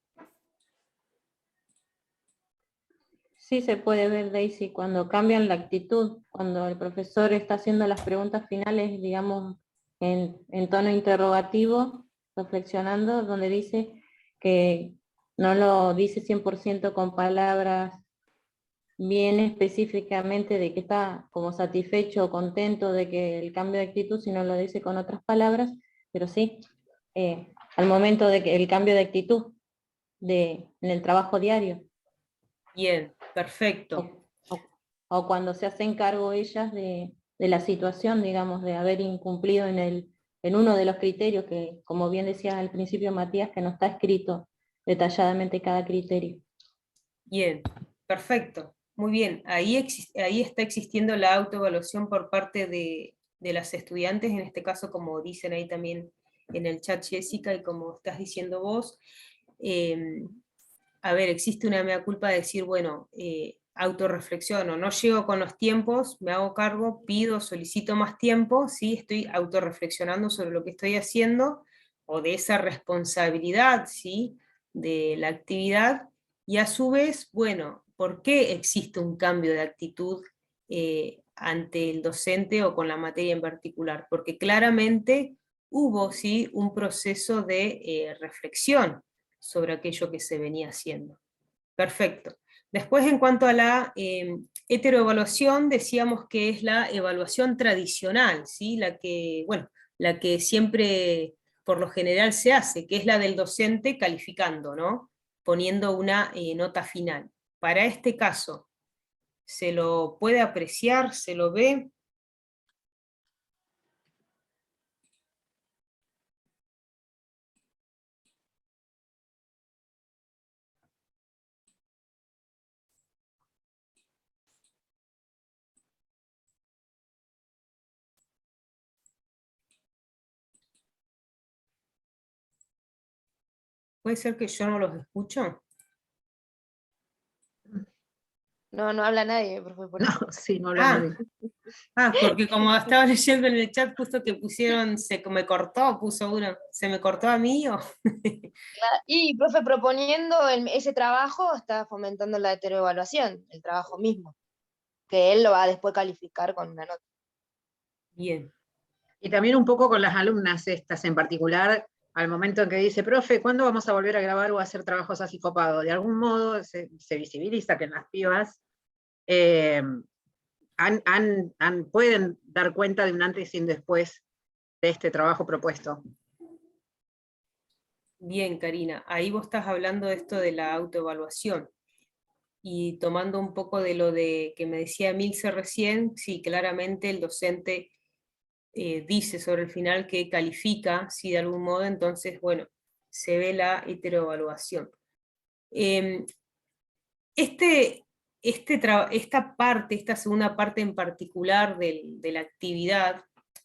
Sí se puede ver, Daisy, cuando cambian la actitud, cuando el profesor está haciendo las preguntas finales, digamos, en tono interrogativo, reflexionando, donde dice que no lo dice 100% con palabras bien específicamente de que está como satisfecho o contento de que el cambio de actitud, sino lo dice con otras palabras, pero sí, al momento de que el cambio de actitud en el trabajo diario. Bien, perfecto. O cuando se hacen cargo ellas de la situación, digamos, de haber incumplido en uno de los criterios que, como bien decía al principio Matías, que no está escrito detalladamente cada criterio. Bien, perfecto. Muy bien, ahí está existiendo la autoevaluación por parte de las estudiantes, en este caso, como dicen ahí también en el chat, Jessica, y como estás diciendo vos. A ver, existe una mea culpa de decir, bueno, autorreflexiono, no llego con los tiempos, me hago cargo, pido, solicito más tiempo, ¿sí? Estoy autorreflexionando sobre lo que estoy haciendo, o de esa responsabilidad, ¿sí?, de la actividad, y a su vez, bueno, ¿por qué existe un cambio de actitud ante el docente o con la materia en particular? Porque claramente hubo, ¿sí?, un proceso de reflexión sobre aquello que se venía haciendo. Perfecto. Después, en cuanto a la heteroevaluación, decíamos que es la evaluación tradicional, ¿sí?, la que siempre, por lo general, se hace, que es la del docente calificando, ¿no?, poniendo una nota final. Para este caso, ¿se lo puede apreciar? ¿Se lo ve? ¿Puede ser que yo no los escucho? No, no habla nadie, profe. Por eso. No, sí, no habla nadie. Porque como estaba leyendo en el chat justo que pusieron, me cortó, puso uno, ¿se me cortó a mí o? Y, profe, proponiendo ese trabajo, está fomentando la heteroevaluación, el trabajo mismo, que él lo va a después calificar con una nota. Bien. Y también un poco con las alumnas estas en particular, al momento en que dice, profe, ¿cuándo vamos a volver a grabar o a hacer trabajos así copados? De algún modo se visibiliza que en las pibas pueden dar cuenta de un antes y un después de este trabajo propuesto. Bien, Karina, ahí vos estás hablando de esto de la autoevaluación, y tomando un poco de lo que me decía Milce recién, sí, claramente el docente dice sobre el final que califica, sí, de algún modo, entonces, bueno, se ve la heteroevaluación. Esta segunda parte en particular de la actividad,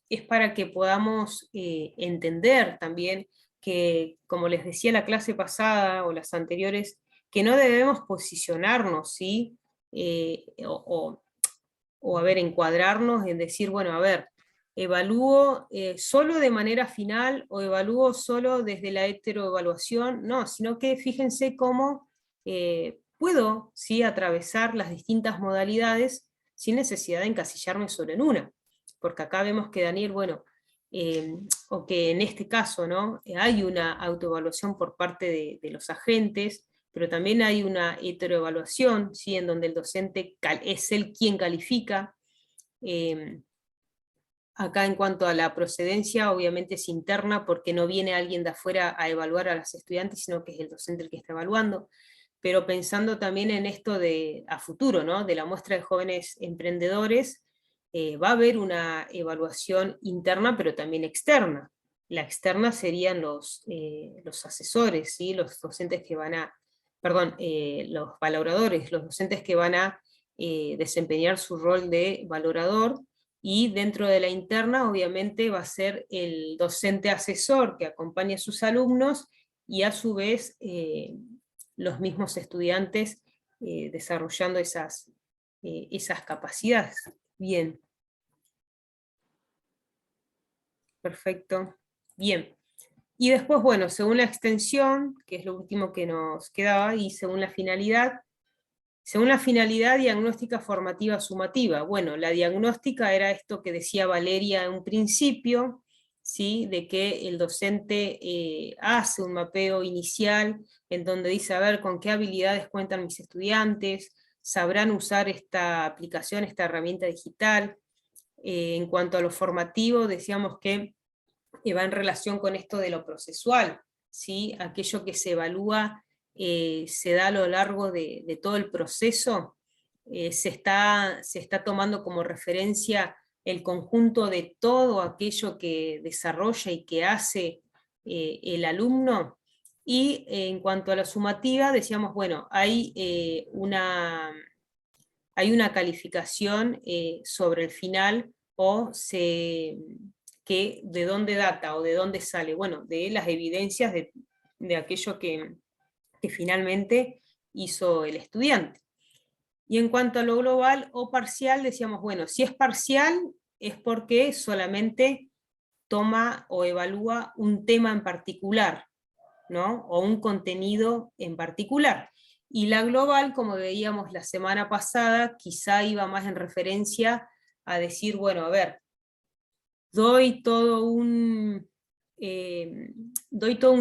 es para que podamos entender también que, como les decía la clase pasada o las anteriores, que no debemos posicionarnos, ¿sí? o a ver, encuadrarnos en decir, bueno, a ver, evalúo solo de manera final o evalúo solo desde la heteroevaluación, no, sino que fíjense cómo puedo, ¿sí?, atravesar las distintas modalidades sin necesidad de encasillarme solo en una, porque acá vemos que Daniel, bueno, o que en este caso, ¿no?, hay una autoevaluación por parte de los agentes, pero también hay una heteroevaluación, ¿sí?, en donde el docente es él quien califica. Acá en cuanto a la procedencia, obviamente es interna, porque no viene alguien de afuera a evaluar a los estudiantes, sino que es el docente el que está evaluando, pero pensando también en esto a futuro, ¿no?, de la muestra de jóvenes emprendedores, va a haber una evaluación interna, pero también externa. La externa serían los asesores, ¿sí?, los docentes que van a, perdón, los valoradores, los docentes que van a desempeñar su rol de valorador, y dentro de la interna obviamente va a ser el docente asesor que acompaña a sus alumnos, y a su vez los mismos estudiantes desarrollando esas capacidades. Bien. Perfecto. Bien. Y después, bueno, según la extensión, que es lo último que nos quedaba, y según la finalidad, diagnóstica formativa sumativa. Bueno, la diagnóstica era esto que decía Valeria en un principio, ¿sí?, de que el docente hace un mapeo inicial en donde dice, a ver, con qué habilidades cuentan mis estudiantes, sabrán usar esta aplicación, esta herramienta digital. En cuanto a lo formativo, decíamos que va en relación con esto de lo procesual, ¿sí?, aquello que se evalúa se da a lo largo de todo el proceso, se está tomando como referencia el conjunto de todo aquello que desarrolla y que hace el alumno. Y en cuanto a la sumativa, decíamos, bueno, hay una calificación sobre el final, o que de dónde data o de dónde sale, bueno, de las evidencias de aquello que finalmente hizo el estudiante. Y en cuanto a lo global o parcial, decíamos, bueno, si es parcial es porque solamente toma o evalúa un tema en particular, ¿no?, o un contenido en particular. Y la global, como veíamos la semana pasada, quizá iba más en referencia a decir, bueno, a ver, doy todo un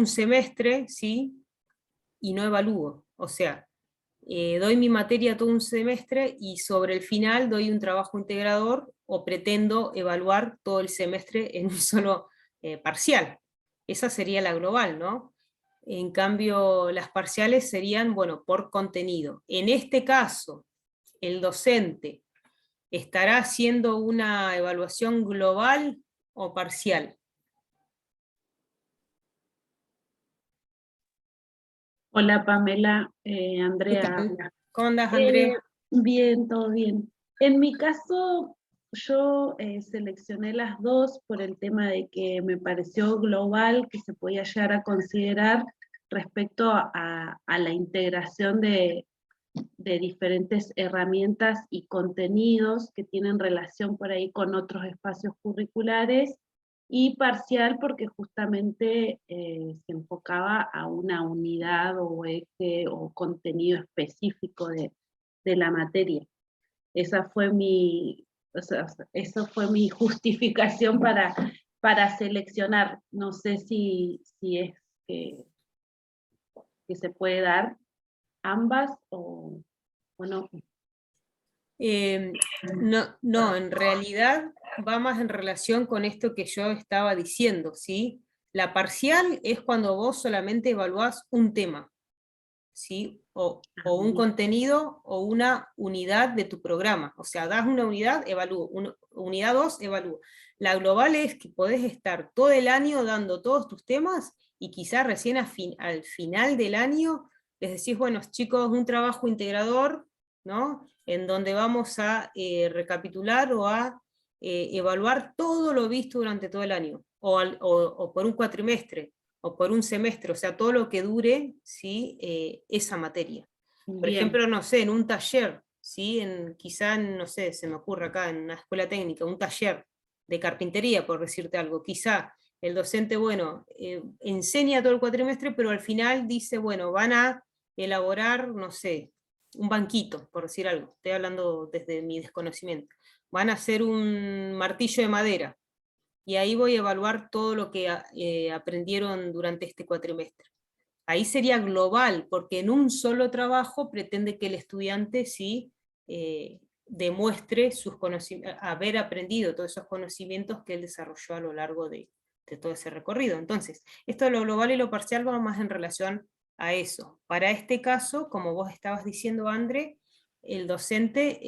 semestre, ¿sí?, y no evalúo. O sea, doy mi materia todo un semestre y sobre el final doy un trabajo integrador, o pretendo evaluar todo el semestre en un solo parcial. Esa sería la global, ¿no? En cambio, las parciales serían, bueno, por contenido. En este caso, el docente estará haciendo una evaluación global o parcial. Hola Pamela, Andrea. ¿Qué tal? Habla. ¿Cómo andas, Andrea? Bien, todo bien. En mi caso, yo seleccioné las dos por el tema de que me pareció global, que se podía llegar a considerar respecto a la integración de diferentes herramientas y contenidos que tienen relación por ahí con otros espacios curriculares, y parcial porque justamente se enfocaba a una unidad o eje o contenido específico de la materia. Esa fue eso fue mi justificación para seleccionar. No sé si es que se puede dar ambas o no. No, en realidad va más en relación con esto que yo estaba diciendo, ¿sí? La parcial es cuando vos solamente evaluás un tema, ¿sí? O un contenido o una unidad de tu programa. O sea, das una unidad, evalúo. Unidad 2, evalúo. La global es que podés estar todo el año dando todos tus temas, y quizás recién al final del año les decís, bueno, chicos, un trabajo integrador, ¿no?, en donde vamos a recapitular o a evaluar todo lo visto durante todo el año, o por un cuatrimestre, o por un semestre, o sea, todo lo que dure, ¿sí?, esa materia. Por Bien. ejemplo, no sé, en un taller, ¿sí? Quizá, no sé, se me ocurre acá en una escuela técnica, un taller de carpintería, por decirte algo, quizá el docente, bueno, enseña todo el cuatrimestre, pero al final dice, bueno, van a elaborar, no sé, un banquito, por decir algo, estoy hablando desde mi desconocimiento, van a hacer un martillo de madera, y ahí voy a evaluar todo lo que aprendieron durante este cuatrimestre. Ahí sería global, porque en un solo trabajo pretende que el estudiante sí demuestre sus haber aprendido todos esos conocimientos que él desarrolló a lo largo de todo ese recorrido. Entonces, esto de lo global y lo parcial va más en relación a eso. Para este caso, como vos estabas diciendo, André, el docente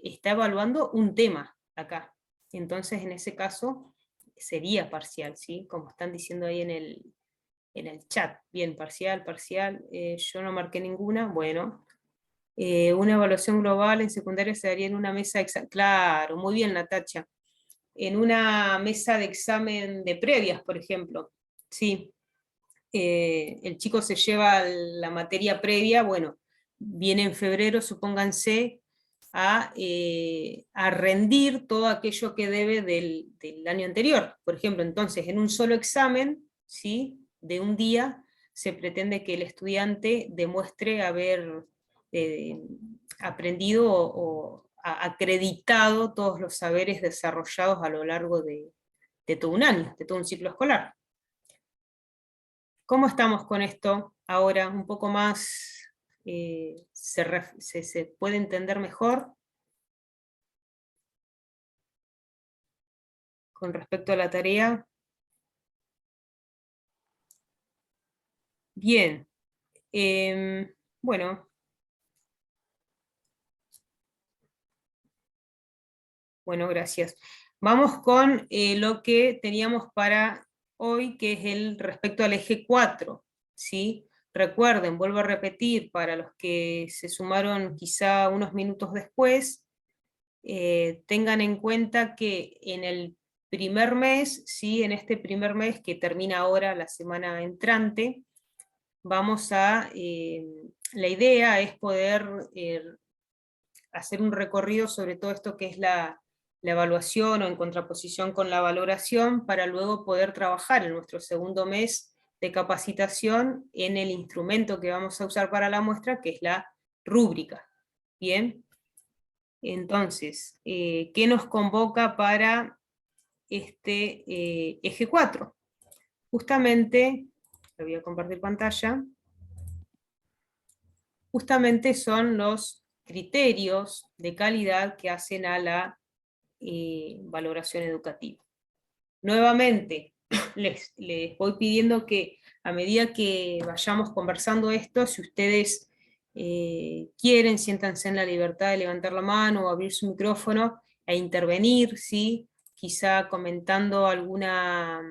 está evaluando un tema acá. Entonces, en ese caso, sería parcial, ¿sí? Como están diciendo ahí en el chat. Bien, parcial, yo no marqué ninguna, bueno. Una evaluación global en secundaria se daría en una mesa, claro, muy bien, Natacha. En una mesa de examen de previas, por ejemplo, sí. El chico se lleva la materia previa, bueno, viene en febrero, supónganse, a rendir todo aquello que debe del año anterior. Por ejemplo, entonces, en un solo examen, ¿sí?, de un día, se pretende que el estudiante demuestre haber aprendido o acreditado todos los saberes desarrollados a lo largo de todo un año, de todo un ciclo escolar. ¿Cómo estamos con esto ahora? Un poco más, se puede entender mejor con respecto a la tarea. Bien, bueno. Bueno, gracias. Vamos con lo que teníamos para hoy, que es el respecto al eje 4, ¿sí? Recuerden, vuelvo a repetir, para los que se sumaron quizá unos minutos después, tengan en cuenta que en el primer mes, ¿sí?, en este primer mes que termina ahora la semana entrante, vamos a, la idea es poder hacer un recorrido sobre todo esto que es la evaluación o en contraposición con la valoración, para luego poder trabajar en nuestro segundo mes de capacitación en el instrumento que vamos a usar para la muestra, que es la rúbrica. Bien, entonces, ¿qué nos convoca para este eje 4? Justamente, le voy a compartir pantalla, justamente son los criterios de calidad que hacen a la valoración educativa. Nuevamente, les voy pidiendo que a medida que vayamos conversando esto, si ustedes quieren, siéntanse en la libertad de levantar la mano o abrir su micrófono e intervenir, ¿sí?, quizá comentando alguna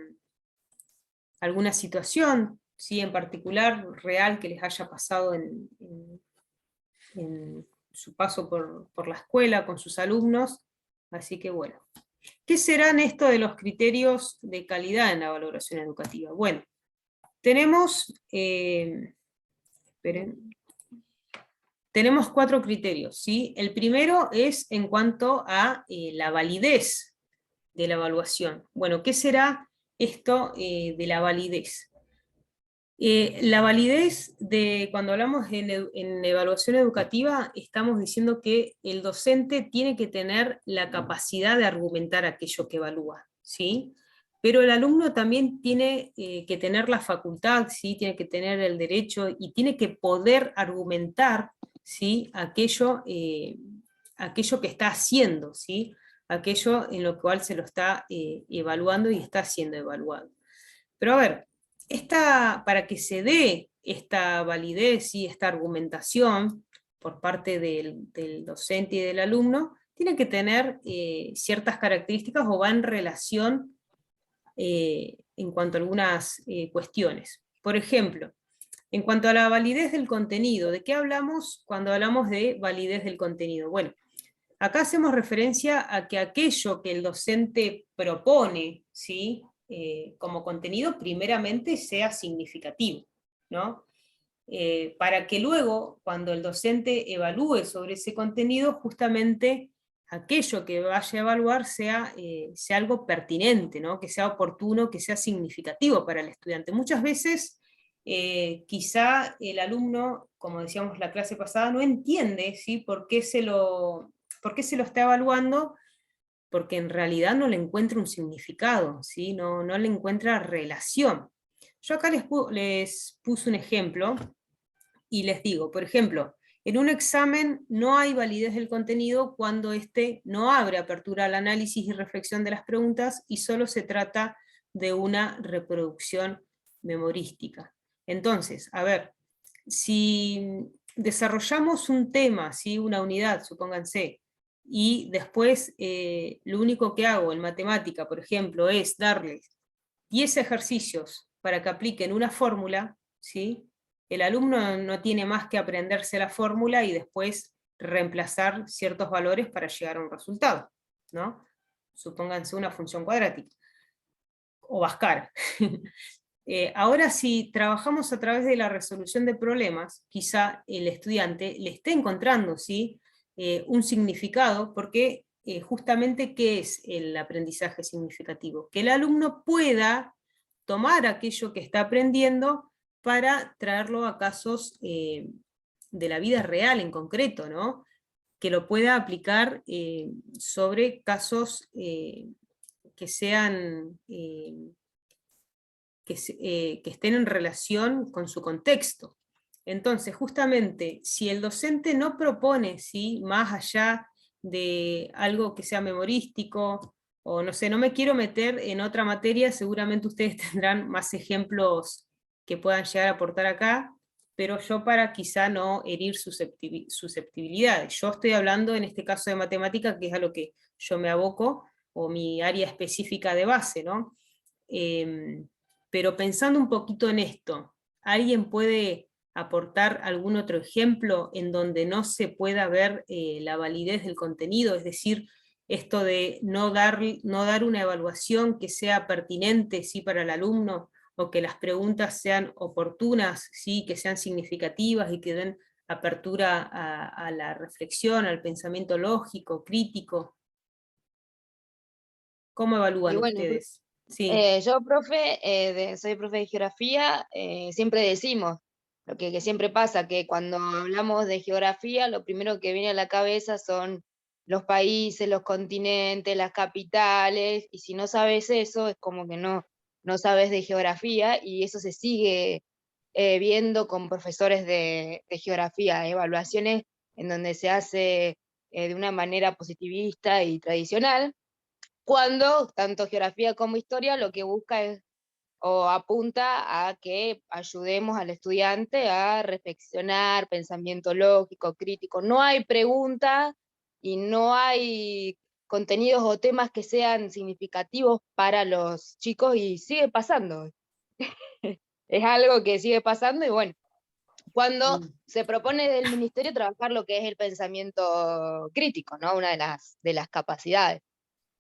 situación, ¿sí?, en particular, real, que les haya pasado en su paso por la escuela con sus alumnos. Así que bueno, ¿qué serán esto de los criterios de calidad en la valoración educativa? Bueno, tenemos, tenemos 4 criterios, ¿sí? El primero es en cuanto a la validez de la evaluación. Bueno, ¿qué será esto de la validez? La validez cuando hablamos en evaluación educativa, estamos diciendo que el docente tiene que tener la capacidad de argumentar aquello que evalúa, ¿sí? Pero el alumno también tiene que tener la facultad, ¿sí?, tiene que tener el derecho y tiene que poder argumentar, ¿sí?, aquello que está haciendo, ¿sí?, aquello en lo cual se lo está evaluando y está siendo evaluado. Pero a ver, para que se dé esta validez y esta argumentación por parte del docente y del alumno, tiene que tener ciertas características o va en relación en cuanto a algunas cuestiones. Por ejemplo, en cuanto a la validez del contenido, ¿de qué hablamos cuando hablamos de validez del contenido? Bueno, acá hacemos referencia a que aquello que el docente propone, ¿sí?, como contenido, primeramente sea significativo, ¿no? para que luego, cuando el docente evalúe sobre ese contenido, justamente aquello que vaya a evaluar sea algo pertinente, ¿no? Que sea oportuno, que sea significativo para el estudiante. Muchas veces quizá el alumno, como decíamos la clase pasada, no entiende, ¿sí? por qué se lo está evaluando, porque en realidad no le encuentra un significado, ¿sí? no le encuentra relación. Yo acá les puse un ejemplo, y les digo, por ejemplo, en un examen no hay validez del contenido cuando éste no abre apertura al análisis y reflexión de las preguntas y solo se trata de una reproducción memorística. Entonces, a ver, si desarrollamos un tema, ¿sí? Una unidad, supónganse, y después lo único que hago en matemática, por ejemplo, es darles 10 ejercicios para que apliquen una fórmula, ¿sí? El alumno no tiene más que aprenderse la fórmula y después reemplazar ciertos valores para llegar a un resultado, ¿no? Supónganse una función cuadrática, o Bhaskara. Ahora, si trabajamos a través de la resolución de problemas, quizá el estudiante le esté encontrando, ¿sí? Un significado, porque justamente, ¿qué es el aprendizaje significativo? Que el alumno pueda tomar aquello que está aprendiendo para traerlo a casos de la vida real en concreto, ¿no? Que lo pueda aplicar sobre casos que sean... que estén en relación con su contexto. Entonces, justamente, si el docente no propone, ¿sí? Más allá de algo que sea memorístico, o no sé, no me quiero meter en otra materia, seguramente ustedes tendrán más ejemplos que puedan llegar a aportar acá, pero yo para quizá no herir susceptibilidades. Yo estoy hablando en este caso de matemática, que es a lo que yo me aboco, o mi área específica de base, ¿no? Pero pensando un poquito en esto, ¿alguien puede aportar algún otro ejemplo en donde no se pueda ver la validez del contenido? Es decir, esto de no dar una evaluación que sea pertinente, ¿sí? Para el alumno, o que las preguntas sean oportunas, ¿sí? Que sean significativas y que den apertura a la reflexión, al pensamiento lógico, crítico. ¿Cómo evalúan ustedes? Sí. Yo, profe, soy profe de geografía, siempre decimos, lo que siempre pasa, que cuando hablamos de geografía, lo primero que viene a la cabeza son los países, los continentes, las capitales, y si no sabes eso, es como que no sabes de geografía, y eso se sigue viendo con profesores de geografía, evaluaciones en donde se hace de una manera positivista y tradicional, cuando tanto geografía como historia lo que busca es, o apunta a que ayudemos al estudiante a reflexionar, pensamiento lógico, crítico. No hay preguntas y no hay contenidos o temas que sean significativos para los chicos, y sigue pasando. Es algo que sigue pasando, y bueno, cuando se propone del ministerio trabajar lo que es el pensamiento crítico, ¿no? Una de las capacidades.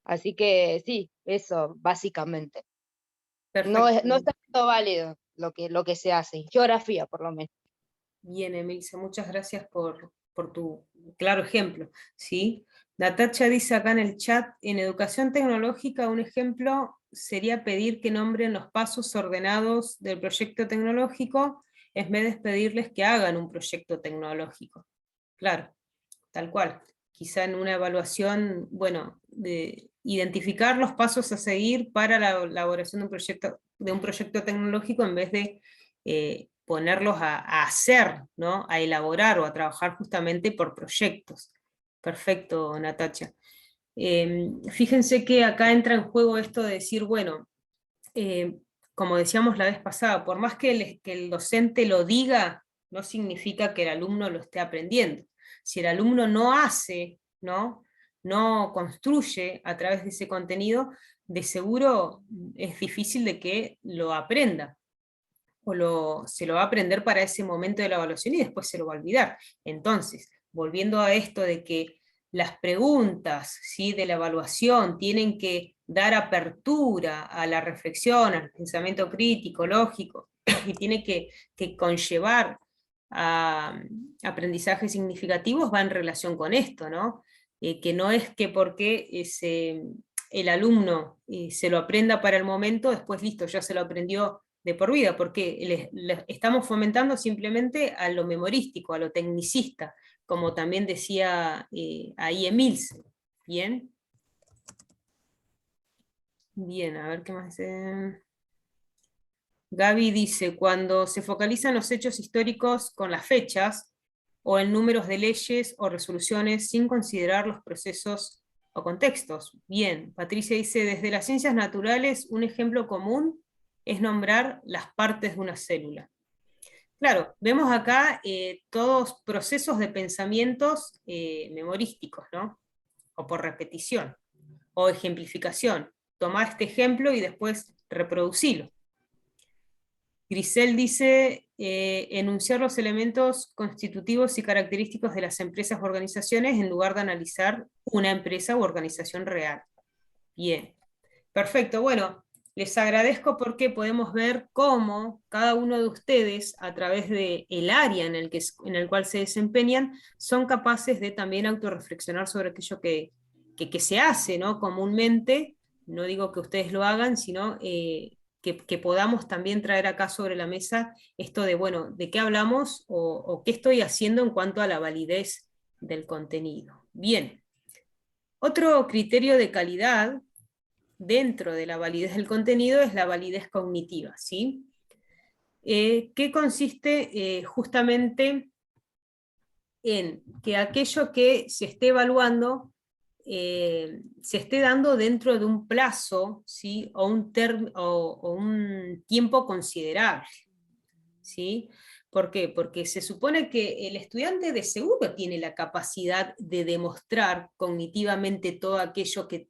Así que sí, eso básicamente. No está siendo válido lo que se hace, geografía por lo menos. Bien, Emilce, muchas gracias por tu claro ejemplo, ¿sí? Natacha dice acá en el chat, en educación tecnológica un ejemplo sería pedir que nombren los pasos ordenados del proyecto tecnológico en vez de pedirles que hagan un proyecto tecnológico. Claro, tal cual. Quizá en una evaluación, bueno, de identificar los pasos a seguir para la elaboración de un proyecto tecnológico en vez de ponerlos a hacer, ¿no? A elaborar o a trabajar justamente por proyectos. Perfecto, Natacha. Fíjense que acá entra en juego esto de decir, bueno, como decíamos la vez pasada, por más que el docente lo diga, no significa que el alumno lo esté aprendiendo. Si el alumno no hace, no construye a través de ese contenido, de seguro es difícil de que lo aprenda, o se lo va a aprender para ese momento de la evaluación y después se lo va a olvidar. Entonces, volviendo a esto de que las preguntas, ¿sí? De la evaluación tienen que dar apertura a la reflexión, al pensamiento crítico, lógico, y tiene que conllevar a aprendizajes significativos va en relación con esto, ¿no? Que no es que porque el alumno se lo aprenda para el momento, después listo, ya se lo aprendió de por vida, porque le estamos fomentando simplemente a lo memorístico, a lo tecnicista, como también decía ahí Emilce. ¿Bien? Bien, a ver qué más. Gaby dice, cuando se focalizan los hechos históricos con las fechas, o en números de leyes o resoluciones, sin considerar los procesos o contextos. Bien, Patricia dice, desde las ciencias naturales, un ejemplo común es nombrar las partes de una célula. Claro, vemos acá todos procesos de pensamientos memorísticos, ¿no? O por repetición, o ejemplificación. Tomá este ejemplo y después reproducilo. Grisel dice, enunciar los elementos constitutivos y característicos de las empresas o organizaciones en lugar de analizar una empresa u organización real. Bien, perfecto. Bueno, les agradezco porque podemos ver cómo cada uno de ustedes, a través del área en el cual se desempeñan, son capaces de también autorreflexionar sobre aquello que se hace, ¿no? Comúnmente. No digo que ustedes lo hagan, sino que podamos también traer acá sobre la mesa esto de, bueno, ¿de qué hablamos o qué estoy haciendo en cuanto a la validez del contenido? Bien. Otro criterio de calidad dentro de la validez del contenido es la validez cognitiva, ¿sí? Que consiste justamente en que aquello que se esté evaluando se esté dando dentro de un plazo, ¿sí? o un tiempo considerable. ¿Sí? ¿Por qué? Porque se supone que el estudiante de seguro tiene la capacidad de demostrar cognitivamente todo aquello que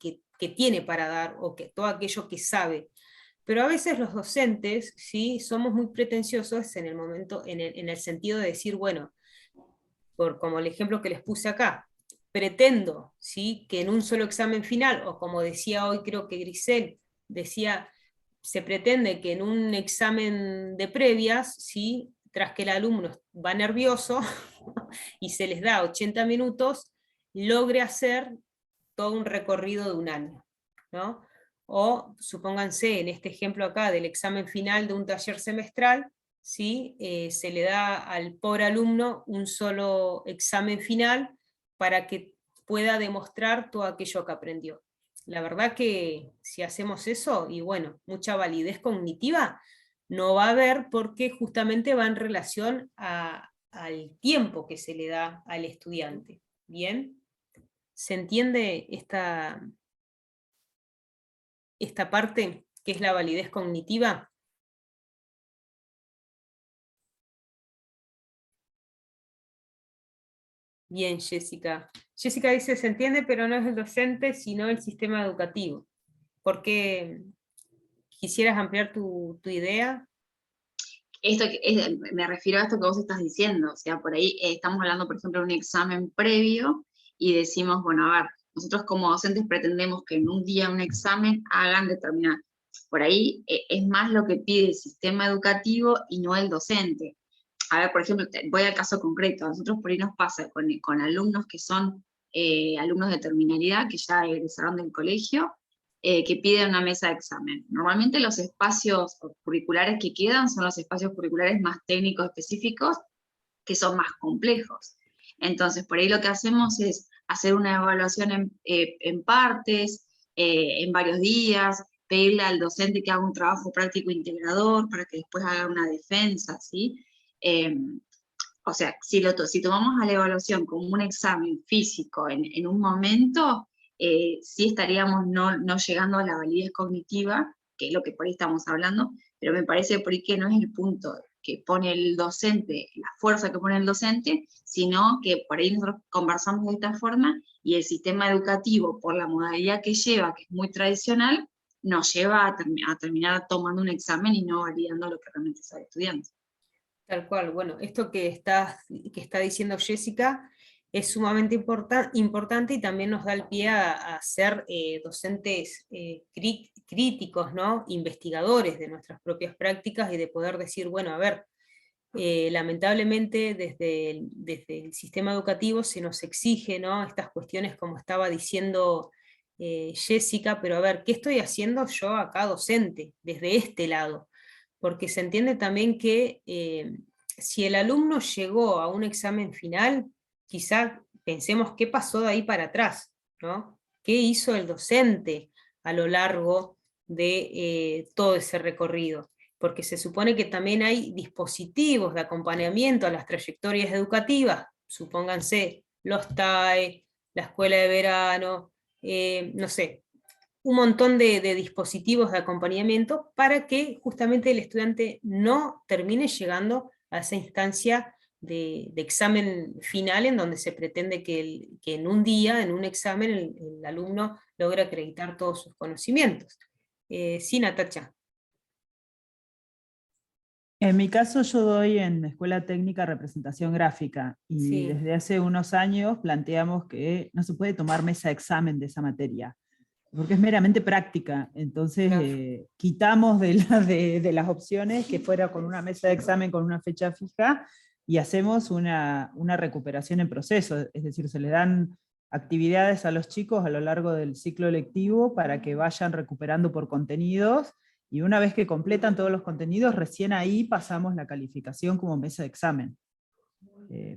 tiene para dar, o que todo aquello que sabe. Pero a veces los docentes, ¿sí? somos muy pretenciosos en el momento, en el sentido de decir, bueno, como el ejemplo que les puse acá, pretendo, ¿sí? que en un solo examen final, o como decía hoy creo que Grisel, decía, se pretende que en un examen de previas, ¿sí? tras que el alumno va nervioso y se les da 80 minutos, logre hacer todo un recorrido de un año, ¿no? O supónganse en este ejemplo acá del examen final de un taller semestral, ¿sí? Se le da al pobre alumno un solo examen final para que pueda demostrar todo aquello que aprendió. La verdad que si hacemos eso, y bueno, mucha validez cognitiva no va a haber, porque justamente va en relación al tiempo que se le da al estudiante. ¿Bien? ¿Se entiende esta parte que es la validez cognitiva? Bien, Jessica. Jessica dice, se entiende, pero no es el docente, sino el sistema educativo. ¿Por qué quisieras ampliar tu idea? Me refiero a esto que vos estás diciendo, o sea, por ahí estamos hablando, por ejemplo, de un examen previo y decimos, bueno, a ver, nosotros como docentes pretendemos que en un día un examen hagan determinado. Por ahí es más lo que pide el sistema educativo y no el docente. A ver, por ejemplo, voy al caso concreto, a nosotros por ahí nos pasa con alumnos que son alumnos de terminalidad, que ya egresaron del colegio, que piden una mesa de examen. Normalmente los espacios curriculares que quedan son los espacios curriculares más técnicos específicos, que son más complejos. Entonces, por ahí lo que hacemos es hacer una evaluación en partes, en varios días, pedirle al docente que haga un trabajo práctico integrador para que después haga una defensa, ¿sí? O sea, si tomamos a la evaluación como un examen físico en un momento, sí estaríamos no llegando a la validez cognitiva, que es lo que por ahí estamos hablando, pero me parece por ahí que no es el punto que pone el docente, la fuerza que pone el docente, sino que por ahí nosotros conversamos de esta forma y el sistema educativo, por la modalidad que lleva, que es muy tradicional, nos lleva a terminar tomando un examen y no validando lo que realmente sabe el estudiante. Tal cual, bueno, esto que está diciendo Jessica es sumamente importante y también nos da el pie a ser docentes críticos, ¿no? Investigadores de nuestras propias prácticas y de poder decir, bueno, a ver, lamentablemente desde el sistema educativo se nos exige, ¿no?, estas cuestiones como estaba diciendo Jessica, pero a ver, ¿qué estoy haciendo yo acá docente, desde este lado? Porque se entiende también que si el alumno llegó a un examen final, quizá pensemos qué pasó de ahí para atrás, ¿no? ¿Qué hizo el docente a lo largo de todo ese recorrido? Porque se supone que también hay dispositivos de acompañamiento a las trayectorias educativas, supónganse los TAE, la escuela de verano, no sé, un montón de dispositivos de acompañamiento para que justamente el estudiante no termine llegando a esa instancia de examen final en donde se pretende que en un día, en un examen, el alumno logre acreditar todos sus conocimientos. Sí, Natacha. En mi caso yo doy en Escuela Técnica Representación Gráfica y Sí. desde hace unos años planteamos que no se puede tomar mesa de examen de esa materia, porque es meramente práctica. Entonces Claro. quitamos de las opciones que fuera con una mesa de examen con una fecha fija y hacemos una recuperación en proceso, es decir, se le dan actividades a los chicos a lo largo del ciclo lectivo para que vayan recuperando por contenidos, y una vez que completan todos los contenidos, recién ahí pasamos la calificación como mesa de examen.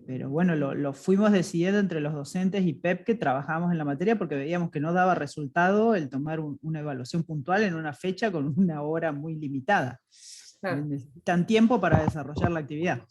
Pero bueno, lo fuimos decidiendo entre los docentes y PEP que trabajamos en la materia, porque veíamos que no daba resultado el tomar una evaluación puntual en una fecha con una hora muy limitada. Claro. Necesitan tiempo para desarrollar la actividad.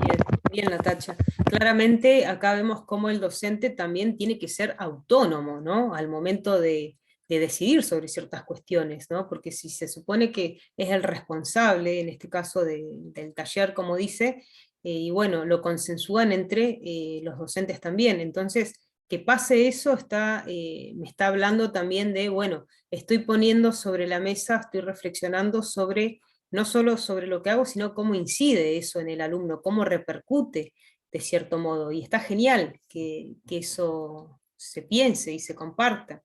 Bien, bien, Natacha. Claramente acá vemos cómo el docente también tiene que ser autónomo, ¿no?, al momento de decidir sobre ciertas cuestiones, ¿no? Porque si se supone que es el responsable, en este caso del taller, como dice, y bueno, lo consensúan entre los docentes también. Entonces, que pase eso me está hablando también de, bueno, estoy poniendo sobre la mesa, estoy reflexionando sobre no solo sobre lo que hago, sino cómo incide eso en el alumno, cómo repercute de cierto modo. Y está genial que eso se piense y se comparta.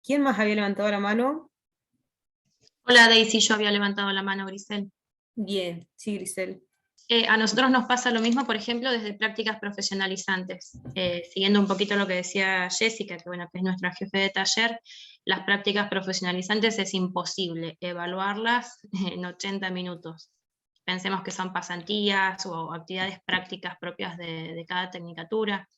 ¿Quién más había levantado la mano? Hola Daisy, yo había levantado la mano, Grisel. Bien, sí, Grisel. A nosotros nos pasa lo mismo, por ejemplo, desde prácticas profesionalizantes. Siguiendo un poquito lo que decía Jessica, que, bueno, que es nuestra jefe de taller, las prácticas profesionalizantes es imposible evaluarlas en 80 minutos. Pensemos que son pasantías o actividades prácticas propias de cada tecnicatura.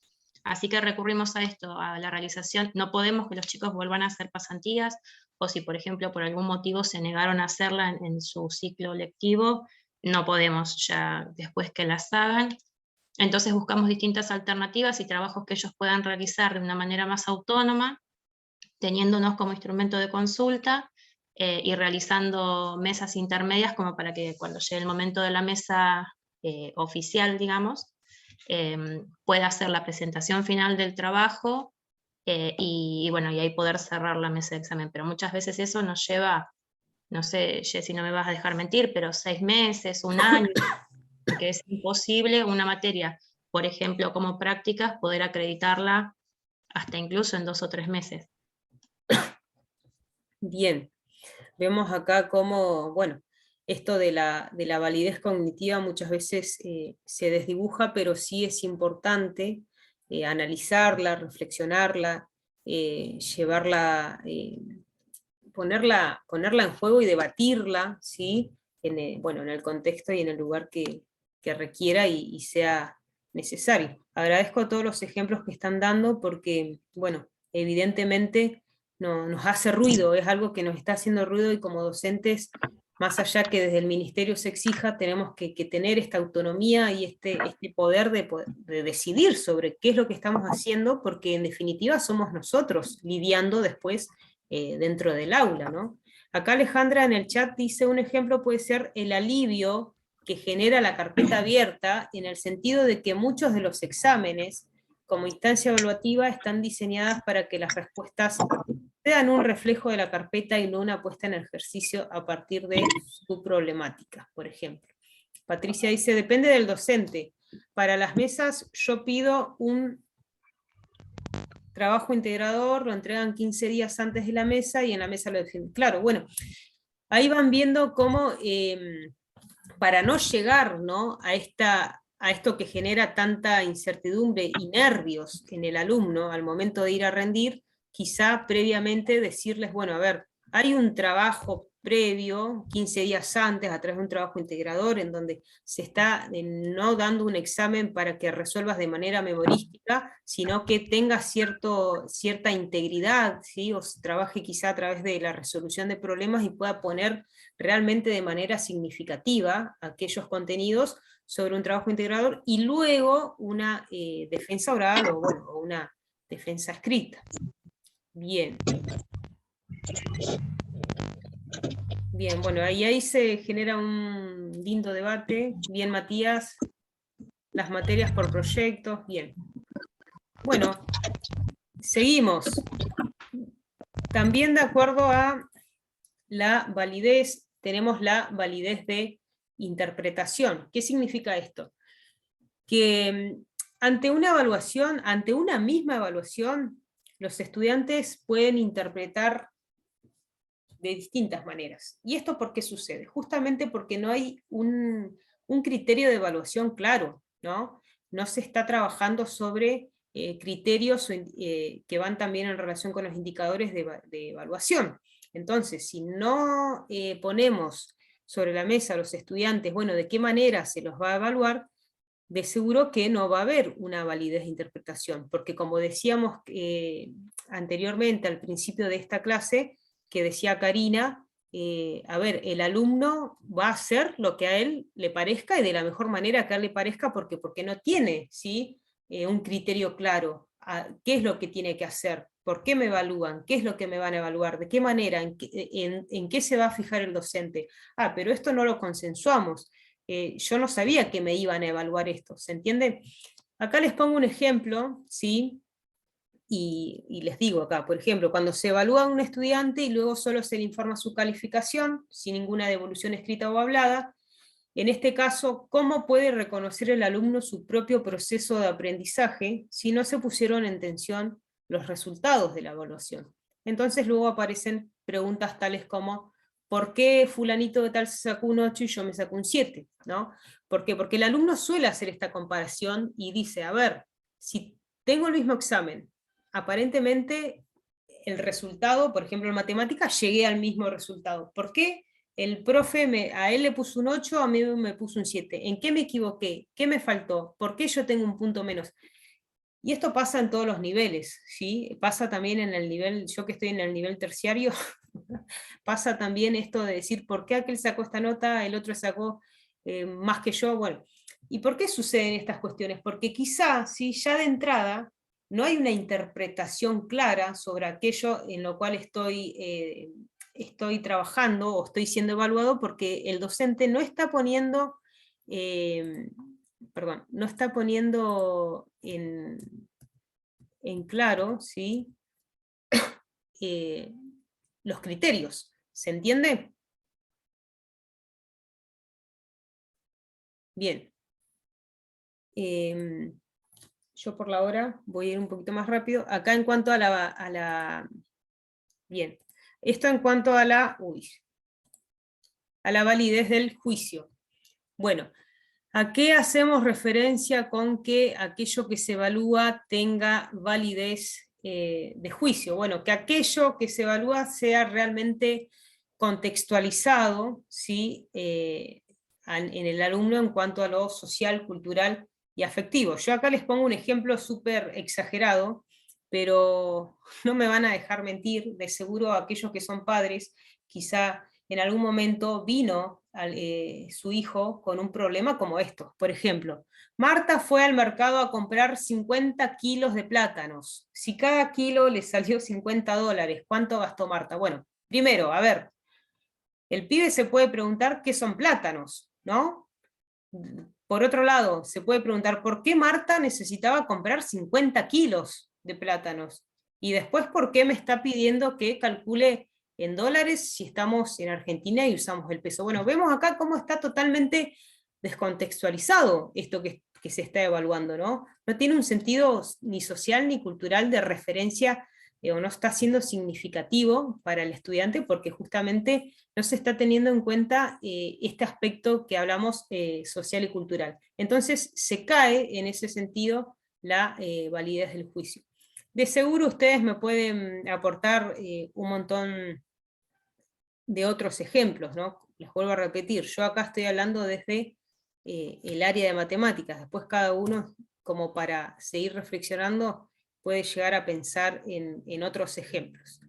Así que recurrimos a esto, a la realización. No podemos que los chicos vuelvan a hacer pasantías, o si, por ejemplo, por algún motivo se negaron a hacerla en su ciclo lectivo, no podemos ya después que las hagan. Entonces buscamos distintas alternativas y trabajos que ellos puedan realizar de una manera más autónoma, teniéndonos como instrumento de consulta y realizando mesas intermedias como para que cuando llegue el momento de la mesa oficial, digamos, pueda hacer la presentación final del trabajo y bueno, y ahí poder cerrar la mesa de examen. Pero muchas veces eso nos lleva, no sé, Jessy, no me vas a dejar mentir, pero 6 meses, un año, porque es imposible una materia, por ejemplo, como prácticas, poder acreditarla hasta incluso en 2 o 3 meses. Bien, vemos acá cómo, bueno, esto de la validez cognitiva muchas veces se desdibuja, pero sí es importante analizarla, reflexionarla, llevarla, ponerla en juego y debatirla, ¿sí?, bueno, en el contexto y en el lugar que requiera y sea necesario. Agradezco todos los ejemplos que están dando porque, bueno, evidentemente nos hace ruido, es algo que nos está haciendo ruido, y como docentes, más allá que desde el ministerio se exija, tenemos que tener esta autonomía y este poder de decidir sobre qué es lo que estamos haciendo, porque en definitiva somos nosotros lidiando después dentro del aula, ¿no? Acá Alejandra en el chat dice, un ejemplo puede ser el alivio que genera la carpeta abierta, en el sentido de que muchos de los exámenes como instancia evaluativa están diseñadas para que las respuestas sean un reflejo de la carpeta y no una puesta en ejercicio a partir de su problemática, por ejemplo. Patricia dice, depende del docente. Para las mesas yo pido un trabajo integrador, lo entregan 15 días antes de la mesa y en la mesa lo defienden. Claro, bueno, ahí van viendo cómo para no llegar, ¿no?, a esto que genera tanta incertidumbre y nervios en el alumno al momento de ir a rendir, quizá previamente decirles, bueno, a ver, hay un trabajo previo, 15 días antes, a través de un trabajo integrador, en donde se está no dando un examen para que resuelvas de manera memorística, sino que tenga cierta integridad, ¿sí?, o se trabaje quizá a través de la resolución de problemas y pueda poner realmente de manera significativa aquellos contenidos sobre un trabajo integrador, y luego una defensa oral o, bueno, o una defensa escrita. Bien. Bien, bueno, ahí se genera un lindo debate. Bien, Matías. Las materias por proyectos, bien. Bueno, seguimos. También de acuerdo a la validez, tenemos la validez de interpretación. ¿Qué significa esto? Que ante una evaluación, ante una misma evaluación, los estudiantes pueden interpretar de distintas maneras. ¿Y esto por qué sucede? Justamente porque no hay un criterio de evaluación claro, ¿no? No se está trabajando sobre criterios que van también en relación con los indicadores de evaluación. Entonces, si no ponemos sobre la mesa a los estudiantes, bueno, de qué manera se los va a evaluar, de seguro que no va a haber una validez de interpretación, porque como decíamos anteriormente al principio de esta clase, que decía Karina, a ver, el alumno va a hacer lo que a él le parezca y de la mejor manera que a él le parezca, porque no tiene, ¿sí?, un criterio claro. ¿Qué es lo que tiene que hacer? ¿Por qué me evalúan? ¿Qué es lo que me van a evaluar? ¿De qué manera? ¿En qué se va a fijar el docente? Pero esto no lo consensuamos. Yo no sabía que me iban a evaluar esto, ¿se entiende? Acá les pongo un ejemplo, ¿sí? Y les digo acá, por ejemplo, cuando se evalúa a un estudiante y luego solo se le informa su calificación, sin ninguna devolución escrita o hablada, en este caso, ¿cómo puede reconocer el alumno su propio proceso de aprendizaje si no se pusieron en tensión los resultados de la evaluación? Entonces luego aparecen preguntas tales como, ¿por qué fulanito de tal se sacó un 8 y yo me saco un 7? ¿No? ¿Por qué? Porque el alumno suele hacer esta comparación y dice, a ver, si tengo el mismo examen, aparentemente el resultado, por ejemplo en matemáticas, llegué al mismo resultado. ¿Por qué? El profe a él le puso un 8, a mí me puso un 7. ¿En qué me equivoqué? ¿Qué me faltó? ¿Por qué yo tengo un punto menos? Y esto pasa en todos los niveles, ¿sí? Pasa también en el nivel, yo que estoy en el nivel terciario, pasa también esto de decir, ¿por qué aquel sacó esta nota, el otro sacó más que yo? Bueno, ¿y por qué suceden estas cuestiones? Porque quizá, ¿sí?, ya de entrada, no hay una interpretación clara sobre aquello en lo cual estoy trabajando o estoy siendo evaluado, porque el docente no está poniendo, no está poniendo en claro, ¿sí?, los criterios. ¿Se entiende? Bien. Yo por la hora voy a ir un poquito más rápido. Acá en cuanto a la bien. Esto en cuanto a la validez del juicio. Bueno, ¿a qué hacemos referencia con que aquello que se evalúa tenga validez de juicio? Bueno, que aquello que se evalúa sea realmente contextualizado, ¿sí?, en el alumno en cuanto a lo social, cultural y afectivo. Yo acá les pongo un ejemplo súper exagerado, pero no me van a dejar mentir, de seguro aquellos que son padres, quizá en algún momento vino su hijo con un problema como esto. Por ejemplo, Marta fue al mercado a comprar 50 kilos de plátanos. Si cada kilo le salió $50, ¿cuánto gastó Marta? Bueno, primero, a ver, el pibe se puede preguntar qué son plátanos, ¿no? Por otro lado, se puede preguntar por qué Marta necesitaba comprar 50 kilos de plátanos. Y después, ¿por qué me está pidiendo que calcule en dólares si estamos en Argentina y usamos el peso? Bueno, vemos acá cómo está totalmente descontextualizado esto que se está evaluando, ¿no? No tiene un sentido ni social ni cultural de referencia o no está siendo significativo para el estudiante porque justamente no se está teniendo en cuenta este aspecto que hablamos social y cultural. Entonces se cae en ese sentido la validez del juicio. De seguro ustedes me pueden aportar un montón de otros ejemplos, ¿no? Les vuelvo a repetir, yo acá estoy hablando desde el área de matemáticas, después cada uno, como para seguir reflexionando, puede llegar a pensar en otros ejemplos.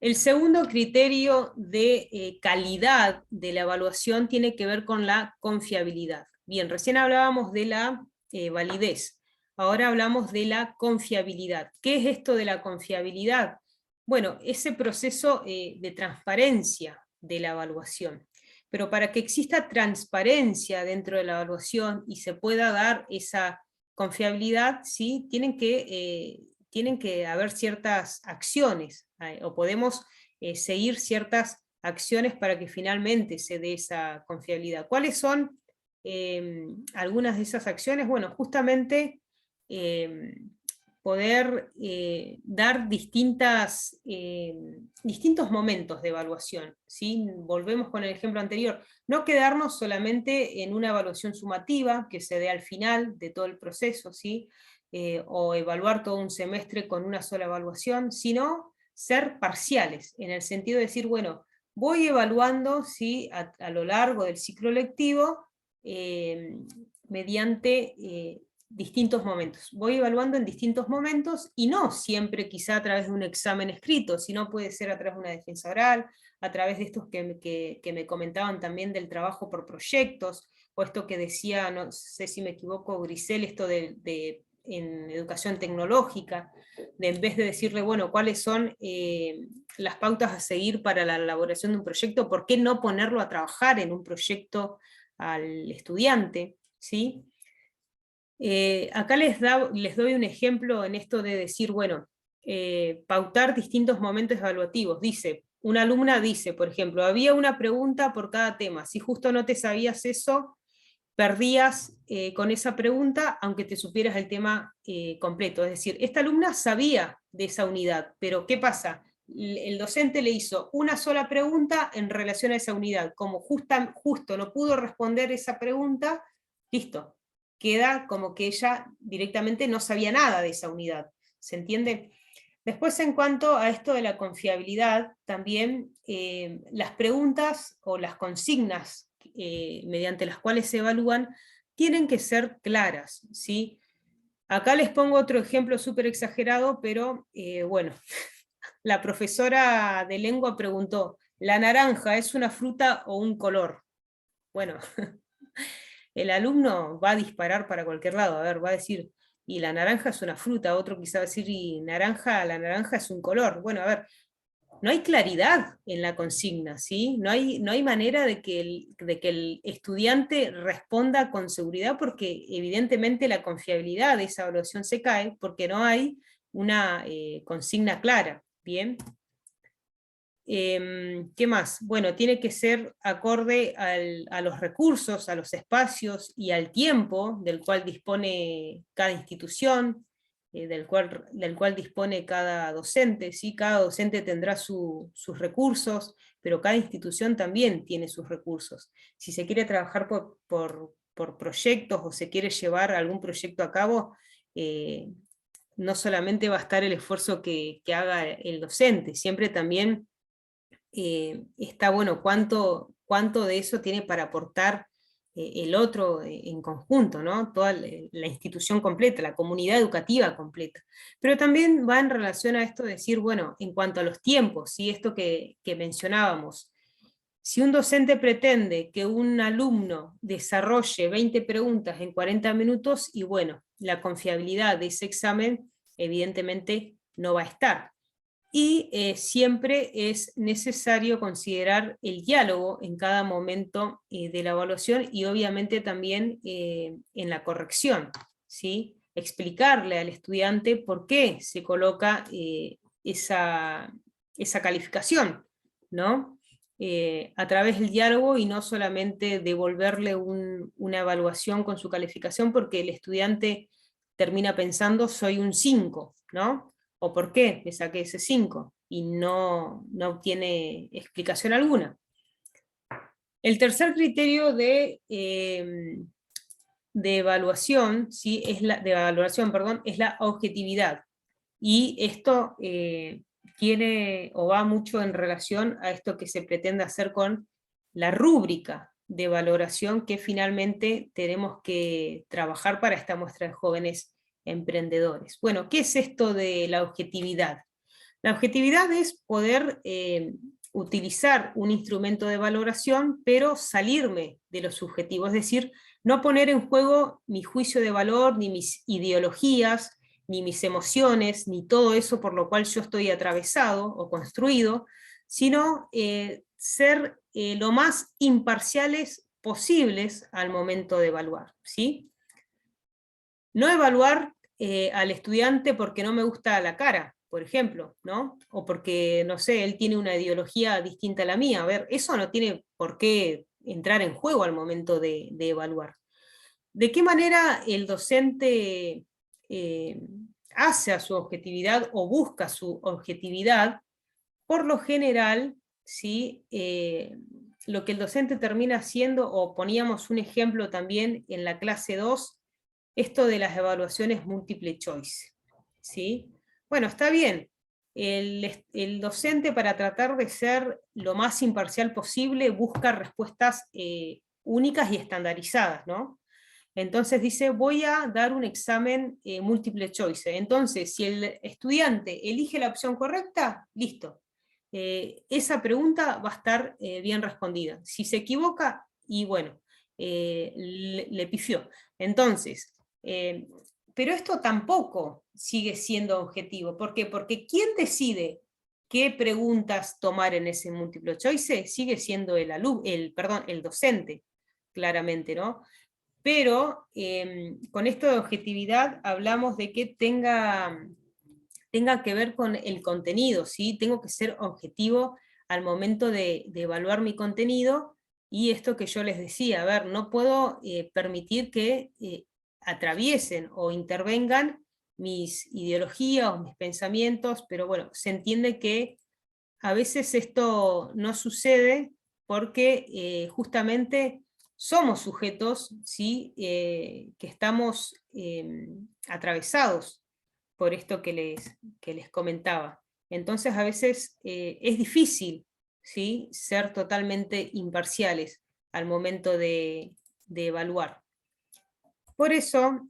El segundo criterio de calidad de la evaluación tiene que ver con la confiabilidad. Bien, recién hablábamos de la validez, ahora hablamos de la confiabilidad. ¿Qué es esto de la confiabilidad? Bueno, ese proceso de transparencia de la evaluación. Pero para que exista transparencia dentro de la evaluación y se pueda dar esa confiabilidad, ¿sí? tienen que haber ciertas acciones, o podemos seguir ciertas acciones para que finalmente se dé esa confiabilidad. ¿Cuáles son algunas de esas acciones? Bueno, justamente poder dar distintos momentos de evaluación, ¿sí? Volvemos con el ejemplo anterior, no quedarnos solamente en una evaluación sumativa que se dé al final de todo el proceso, ¿sí? O evaluar todo un semestre con una sola evaluación, sino ser parciales, en el sentido de decir, bueno, voy evaluando, ¿sí? a lo largo del ciclo lectivo, mediante distintos momentos. Voy evaluando en distintos momentos, y no siempre quizá a través de un examen escrito, sino puede ser a través de una defensa oral, a través de estos que me comentaban también del trabajo por proyectos, o esto que decía, no sé si me equivoco, Grisel, esto en educación tecnológica, de en vez de decirle, bueno, cuáles son las pautas a seguir para la elaboración de un proyecto, ¿por qué no ponerlo a trabajar en un proyecto al estudiante? ¿Sí? Acá les doy un ejemplo en esto de decir, bueno, pautar distintos momentos evaluativos. Una alumna dice, por ejemplo, había una pregunta por cada tema, si justo no te sabías eso, perdías con esa pregunta, aunque te supieras el tema completo. Es decir, esta alumna sabía de esa unidad, pero ¿qué pasa? El docente le hizo una sola pregunta en relación a esa unidad. Como justo no pudo responder esa pregunta, listo, queda como que ella directamente no sabía nada de esa unidad. ¿Se entiende? Después, en cuanto a esto de la confiabilidad, también las preguntas o las consignas mediante las cuales se evalúan tienen que ser claras, ¿sí? Acá les pongo otro ejemplo súper exagerado, pero bueno, la profesora de lengua preguntó, ¿la naranja es una fruta o un color? Bueno, el alumno va a disparar para cualquier lado, a ver, va a decir, y la naranja es una fruta, otro quizá va a decir, y la naranja es un color. Bueno, a ver, no hay claridad en la consigna, ¿sí? No hay manera de que el estudiante responda con seguridad, porque evidentemente la confiabilidad de esa evaluación se cae porque no hay una consigna clara, ¿bien? ¿Qué más? Bueno, tiene que ser acorde a los recursos, a los espacios y al tiempo del cual dispone cada institución, del cual dispone cada docente, ¿sí? Cada docente tendrá sus recursos, pero cada institución también tiene sus recursos. Si se quiere trabajar por proyectos o se quiere llevar algún proyecto a cabo, no solamente va a estar el esfuerzo que haga el docente, siempre también está bueno cuánto de eso tiene para aportar el otro en conjunto, ¿no? Toda la institución completa, la comunidad educativa completa. Pero también va en relación a esto de decir, bueno, en cuanto a los tiempos, ¿sí? Esto que mencionábamos, si un docente pretende que un alumno desarrolle 20 preguntas en 40 minutos, y bueno, la confiabilidad de ese examen evidentemente no va a estar. Y siempre es necesario considerar el diálogo en cada momento de la evaluación, y obviamente también en la corrección, ¿sí? Explicarle al estudiante por qué se coloca esa calificación, ¿no? A través del diálogo, y no solamente devolverle una evaluación con su calificación, porque el estudiante termina pensando soy un 5, ¿no? ¿O por qué me saqué ese 5? Y no tiene explicación alguna. El tercer criterio de evaluación, ¿sí? Es la objetividad. Y esto tiene o va mucho en relación a esto que se pretende hacer con la rúbrica de valoración que finalmente tenemos que trabajar para esta muestra de jóvenes emprendedores. Bueno, ¿qué es esto de la objetividad? La objetividad es poder utilizar un instrumento de valoración, pero salirme de lo subjetivo, es decir, no poner en juego mi juicio de valor, ni mis ideologías, ni mis emociones, ni todo eso por lo cual yo estoy atravesado o construido, sino ser lo más imparciales posibles al momento de evaluar, ¿sí? No evaluar al estudiante porque no me gusta la cara, por ejemplo, ¿no? O porque, no sé, él tiene una ideología distinta a la mía. A ver, eso no tiene por qué entrar en juego al momento de evaluar. ¿De qué manera el docente hace a su objetividad o busca su objetividad? Por lo general, ¿sí? Lo que el docente termina haciendo, o poníamos un ejemplo también en la clase 2, esto de las evaluaciones múltiple choice, ¿sí? Bueno, está bien. El docente, para tratar de ser lo más imparcial posible, busca respuestas únicas y estandarizadas, ¿no? Entonces dice, voy a dar un examen múltiple choice. Entonces, si el estudiante elige la opción correcta, listo. Esa pregunta va a estar bien respondida. Si se equivoca, y bueno, le pifió. Entonces, pero esto tampoco sigue siendo objetivo. ¿Por qué? Porque ¿quién decide qué preguntas tomar en ese múltiple choice? Sigue siendo el docente, claramente, ¿no? Pero con esto de objetividad hablamos de que tenga que ver con el contenido, ¿sí? Tengo que ser objetivo al momento de evaluar mi contenido, y esto que yo les decía, a ver, no puedo permitir que atraviesen o intervengan mis ideologías o mis pensamientos, pero bueno, se entiende que a veces esto no sucede porque justamente somos sujetos, ¿sí? Que estamos atravesados por esto que les comentaba. Entonces a veces es difícil, ¿sí? Ser totalmente imparciales al momento de evaluar. Por eso,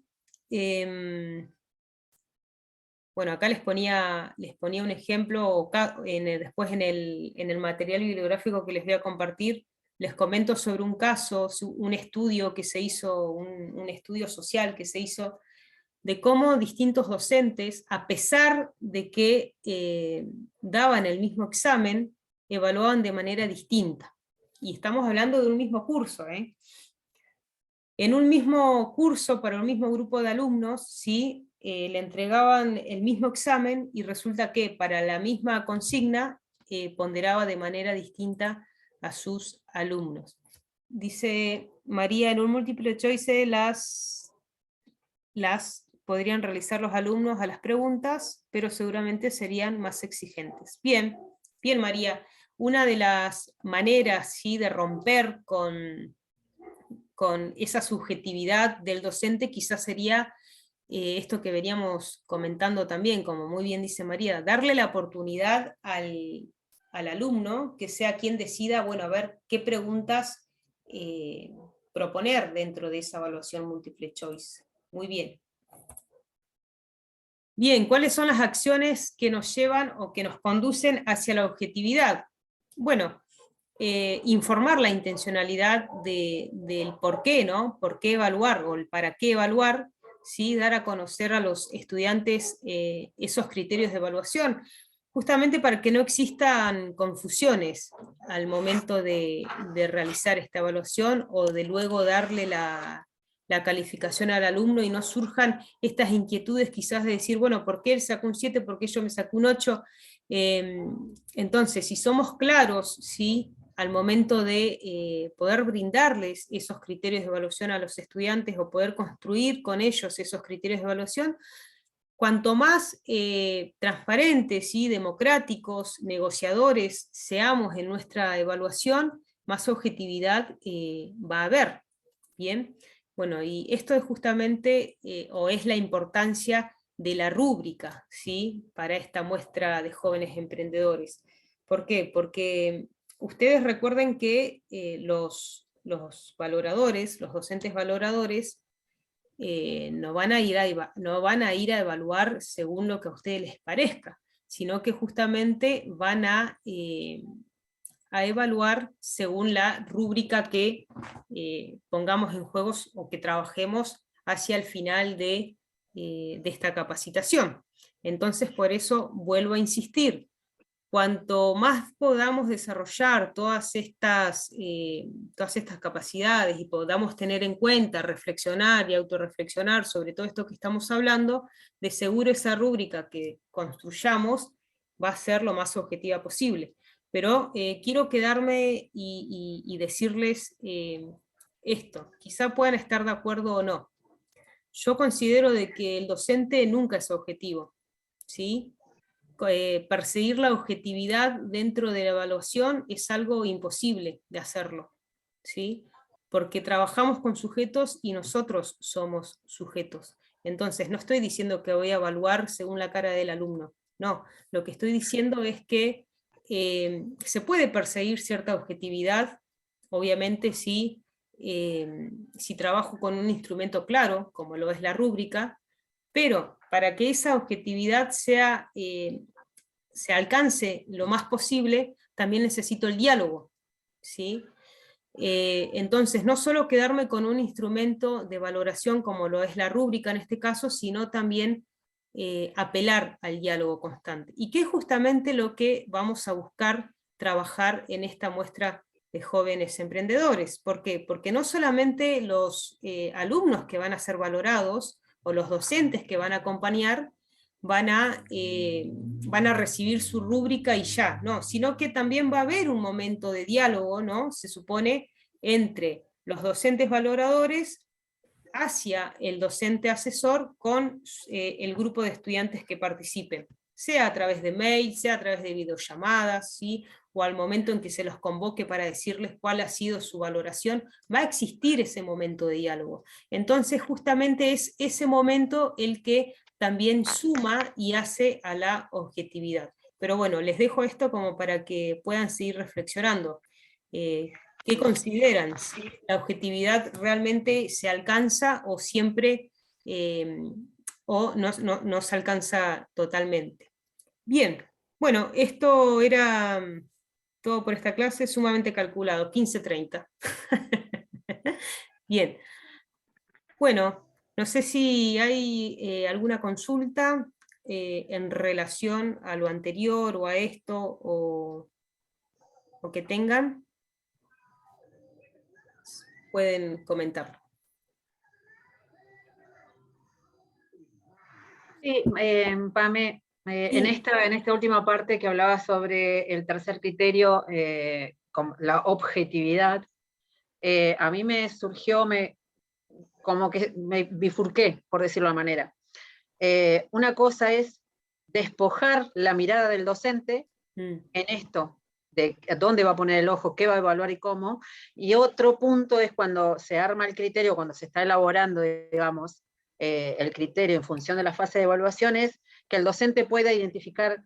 bueno, acá les ponía un ejemplo, después en el material bibliográfico que les voy a compartir, les comento sobre un caso, un estudio que se hizo, un estudio social que se hizo, de cómo distintos docentes, a pesar de que daban el mismo examen, evaluaban de manera distinta. Y estamos hablando de un mismo curso, ¿eh? En un mismo curso, para un mismo grupo de alumnos, ¿sí? Le entregaban el mismo examen y resulta que para la misma consigna ponderaba de manera distinta a sus alumnos. Dice María, en un múltiple choice las podrían realizar los alumnos a las preguntas, pero seguramente serían más exigentes. Bien, bien María, una de las maneras, ¿sí? De romper con esa subjetividad del docente quizás sería esto que veníamos comentando también, como muy bien dice María, darle la oportunidad al alumno que sea quien decida, bueno, a ver qué preguntas proponer dentro de esa evaluación múltiple choice. Muy bien. Bien, ¿cuáles son las acciones que nos llevan o que nos conducen hacia la objetividad? Bueno, informar la intencionalidad del por qué, ¿no? ¿Por qué evaluar? O el para qué evaluar, ¿sí? Dar a conocer a los estudiantes esos criterios de evaluación, justamente para que no existan confusiones al momento de realizar esta evaluación o de luego darle la calificación al alumno y no surjan estas inquietudes quizás de decir, bueno, ¿por qué él sacó un 7? ¿Por qué yo me saco un 8? Entonces, si somos claros, ¿sí? Al momento de poder brindarles esos criterios de evaluación a los estudiantes o poder construir con ellos esos criterios de evaluación, cuanto más transparentes y democráticos, negociadores seamos en nuestra evaluación, más objetividad va a haber. Bien, bueno, y esto es justamente, o es la importancia de la rúbrica, ¿sí?, para esta muestra de jóvenes emprendedores. ¿Por qué? Porque ustedes recuerden que los valoradores, los docentes valoradores, no van a ir a evaluar según lo que a ustedes les parezca, sino que justamente van a evaluar según la rúbrica que pongamos en juego o que trabajemos hacia el final de esta capacitación. Entonces, por eso vuelvo a insistir, cuanto más podamos desarrollar todas estas capacidades y podamos tener en cuenta, reflexionar y autorreflexionar sobre todo esto que estamos hablando, de seguro esa rúbrica que construyamos va a ser lo más objetiva posible. Pero quiero quedarme y decirles esto, quizá puedan estar de acuerdo o no. Yo considero de que el docente nunca es objetivo, ¿sí? Perseguir la objetividad dentro de la evaluación es algo imposible de hacerlo, ¿sí? Porque trabajamos con sujetos y nosotros somos sujetos. Entonces, no estoy diciendo que voy a evaluar según la cara del alumno, no, lo que estoy diciendo es que se puede perseguir cierta objetividad, obviamente si trabajo con un instrumento claro, como lo es la rúbrica, pero para que esa objetividad se alcance lo más posible, también necesito el diálogo, ¿sí? Entonces, no solo quedarme con un instrumento de valoración como lo es la rúbrica en este caso, sino también apelar al diálogo constante. Y que es justamente lo que vamos a buscar trabajar en esta muestra de jóvenes emprendedores. ¿Por qué? Porque no solamente los alumnos que van a ser valorados, o los docentes que van a acompañar, van a recibir su rúbrica y ya, ¿no? Sino que también va a haber un momento de diálogo, ¿no? Se supone, entre los docentes valoradores hacia el docente asesor con el grupo de estudiantes que participen, sea a través de mail, sea a través de videollamadas, ¿sí?, o al momento en que se los convoque para decirles cuál ha sido su valoración, va a existir ese momento de diálogo. Entonces, justamente es ese momento el que también suma y hace a la objetividad. Pero bueno, les dejo esto como para que puedan seguir reflexionando. ¿Qué consideran? ¿Si la objetividad realmente se alcanza o siempre o no se alcanza totalmente? Bien, bueno, esto era todo por esta clase, sumamente calculado, 15:30. Bien, bueno, no sé si hay alguna consulta en relación a lo anterior o a esto o que tengan. Pueden comentarlo. Sí, Pame, en esta última parte que hablaba sobre el tercer criterio, la objetividad, a mí me surgió, como que me bifurqué, por decirlo de una manera. Una cosa es despojar la mirada del docente en esto, de dónde va a poner el ojo, qué va a evaluar y cómo, y otro punto es cuando se arma el criterio, cuando se está elaborando, digamos, el criterio en función de la fase de evaluación, es que el docente pueda identificar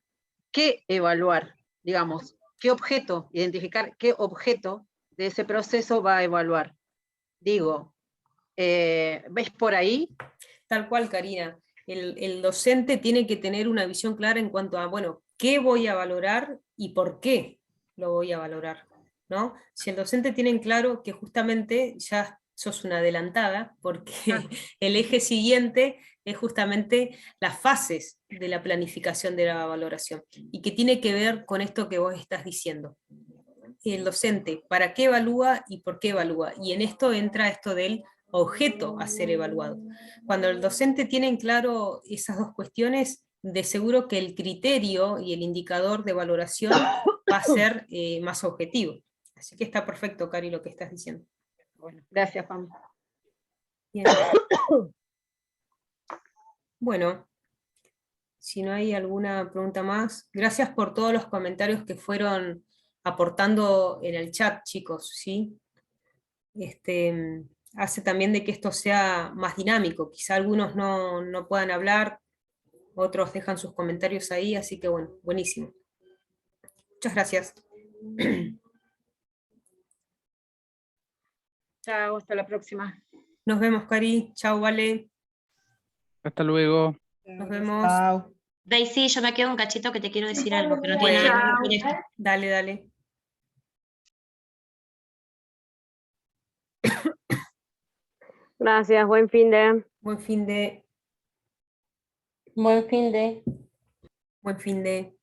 qué evaluar, digamos, qué objeto, identificar qué objeto de ese proceso va a evaluar. Digo, ¿ves por ahí? Tal cual, Karina. El docente tiene que tener una visión clara en cuanto a, bueno, qué voy a valorar y por qué lo voy a valorar, ¿no? Si el docente tiene en claro que justamente ya sos una adelantada, porque el eje siguiente es justamente las fases de la planificación de la valoración, y que tiene que ver con esto que vos estás diciendo. El docente, ¿para qué evalúa y por qué evalúa? Y en esto entra esto del objeto a ser evaluado. Cuando el docente tiene en claro esas dos cuestiones, de seguro que el criterio y el indicador de valoración va a ser más objetivo. Así que está perfecto, Cari, lo que estás diciendo. Bueno, gracias, Pam. Bien. Bueno, si no hay alguna pregunta más. Gracias por todos los comentarios que fueron aportando en el chat, chicos, ¿sí? Hace también de que esto sea más dinámico. Quizá algunos no puedan hablar, otros dejan sus comentarios ahí, así que bueno, buenísimo. Muchas gracias. Chao, hasta la próxima. Nos vemos, Cari. Chau, Vale. Hasta luego. Nos vemos. Chao. Daisy, yo me quedo un cachito que te quiero decir algo, pero no tiene nada que ver con esto. Dale, dale. Gracias, buen fin de. Buen fin de. Buen fin de. Buen fin de.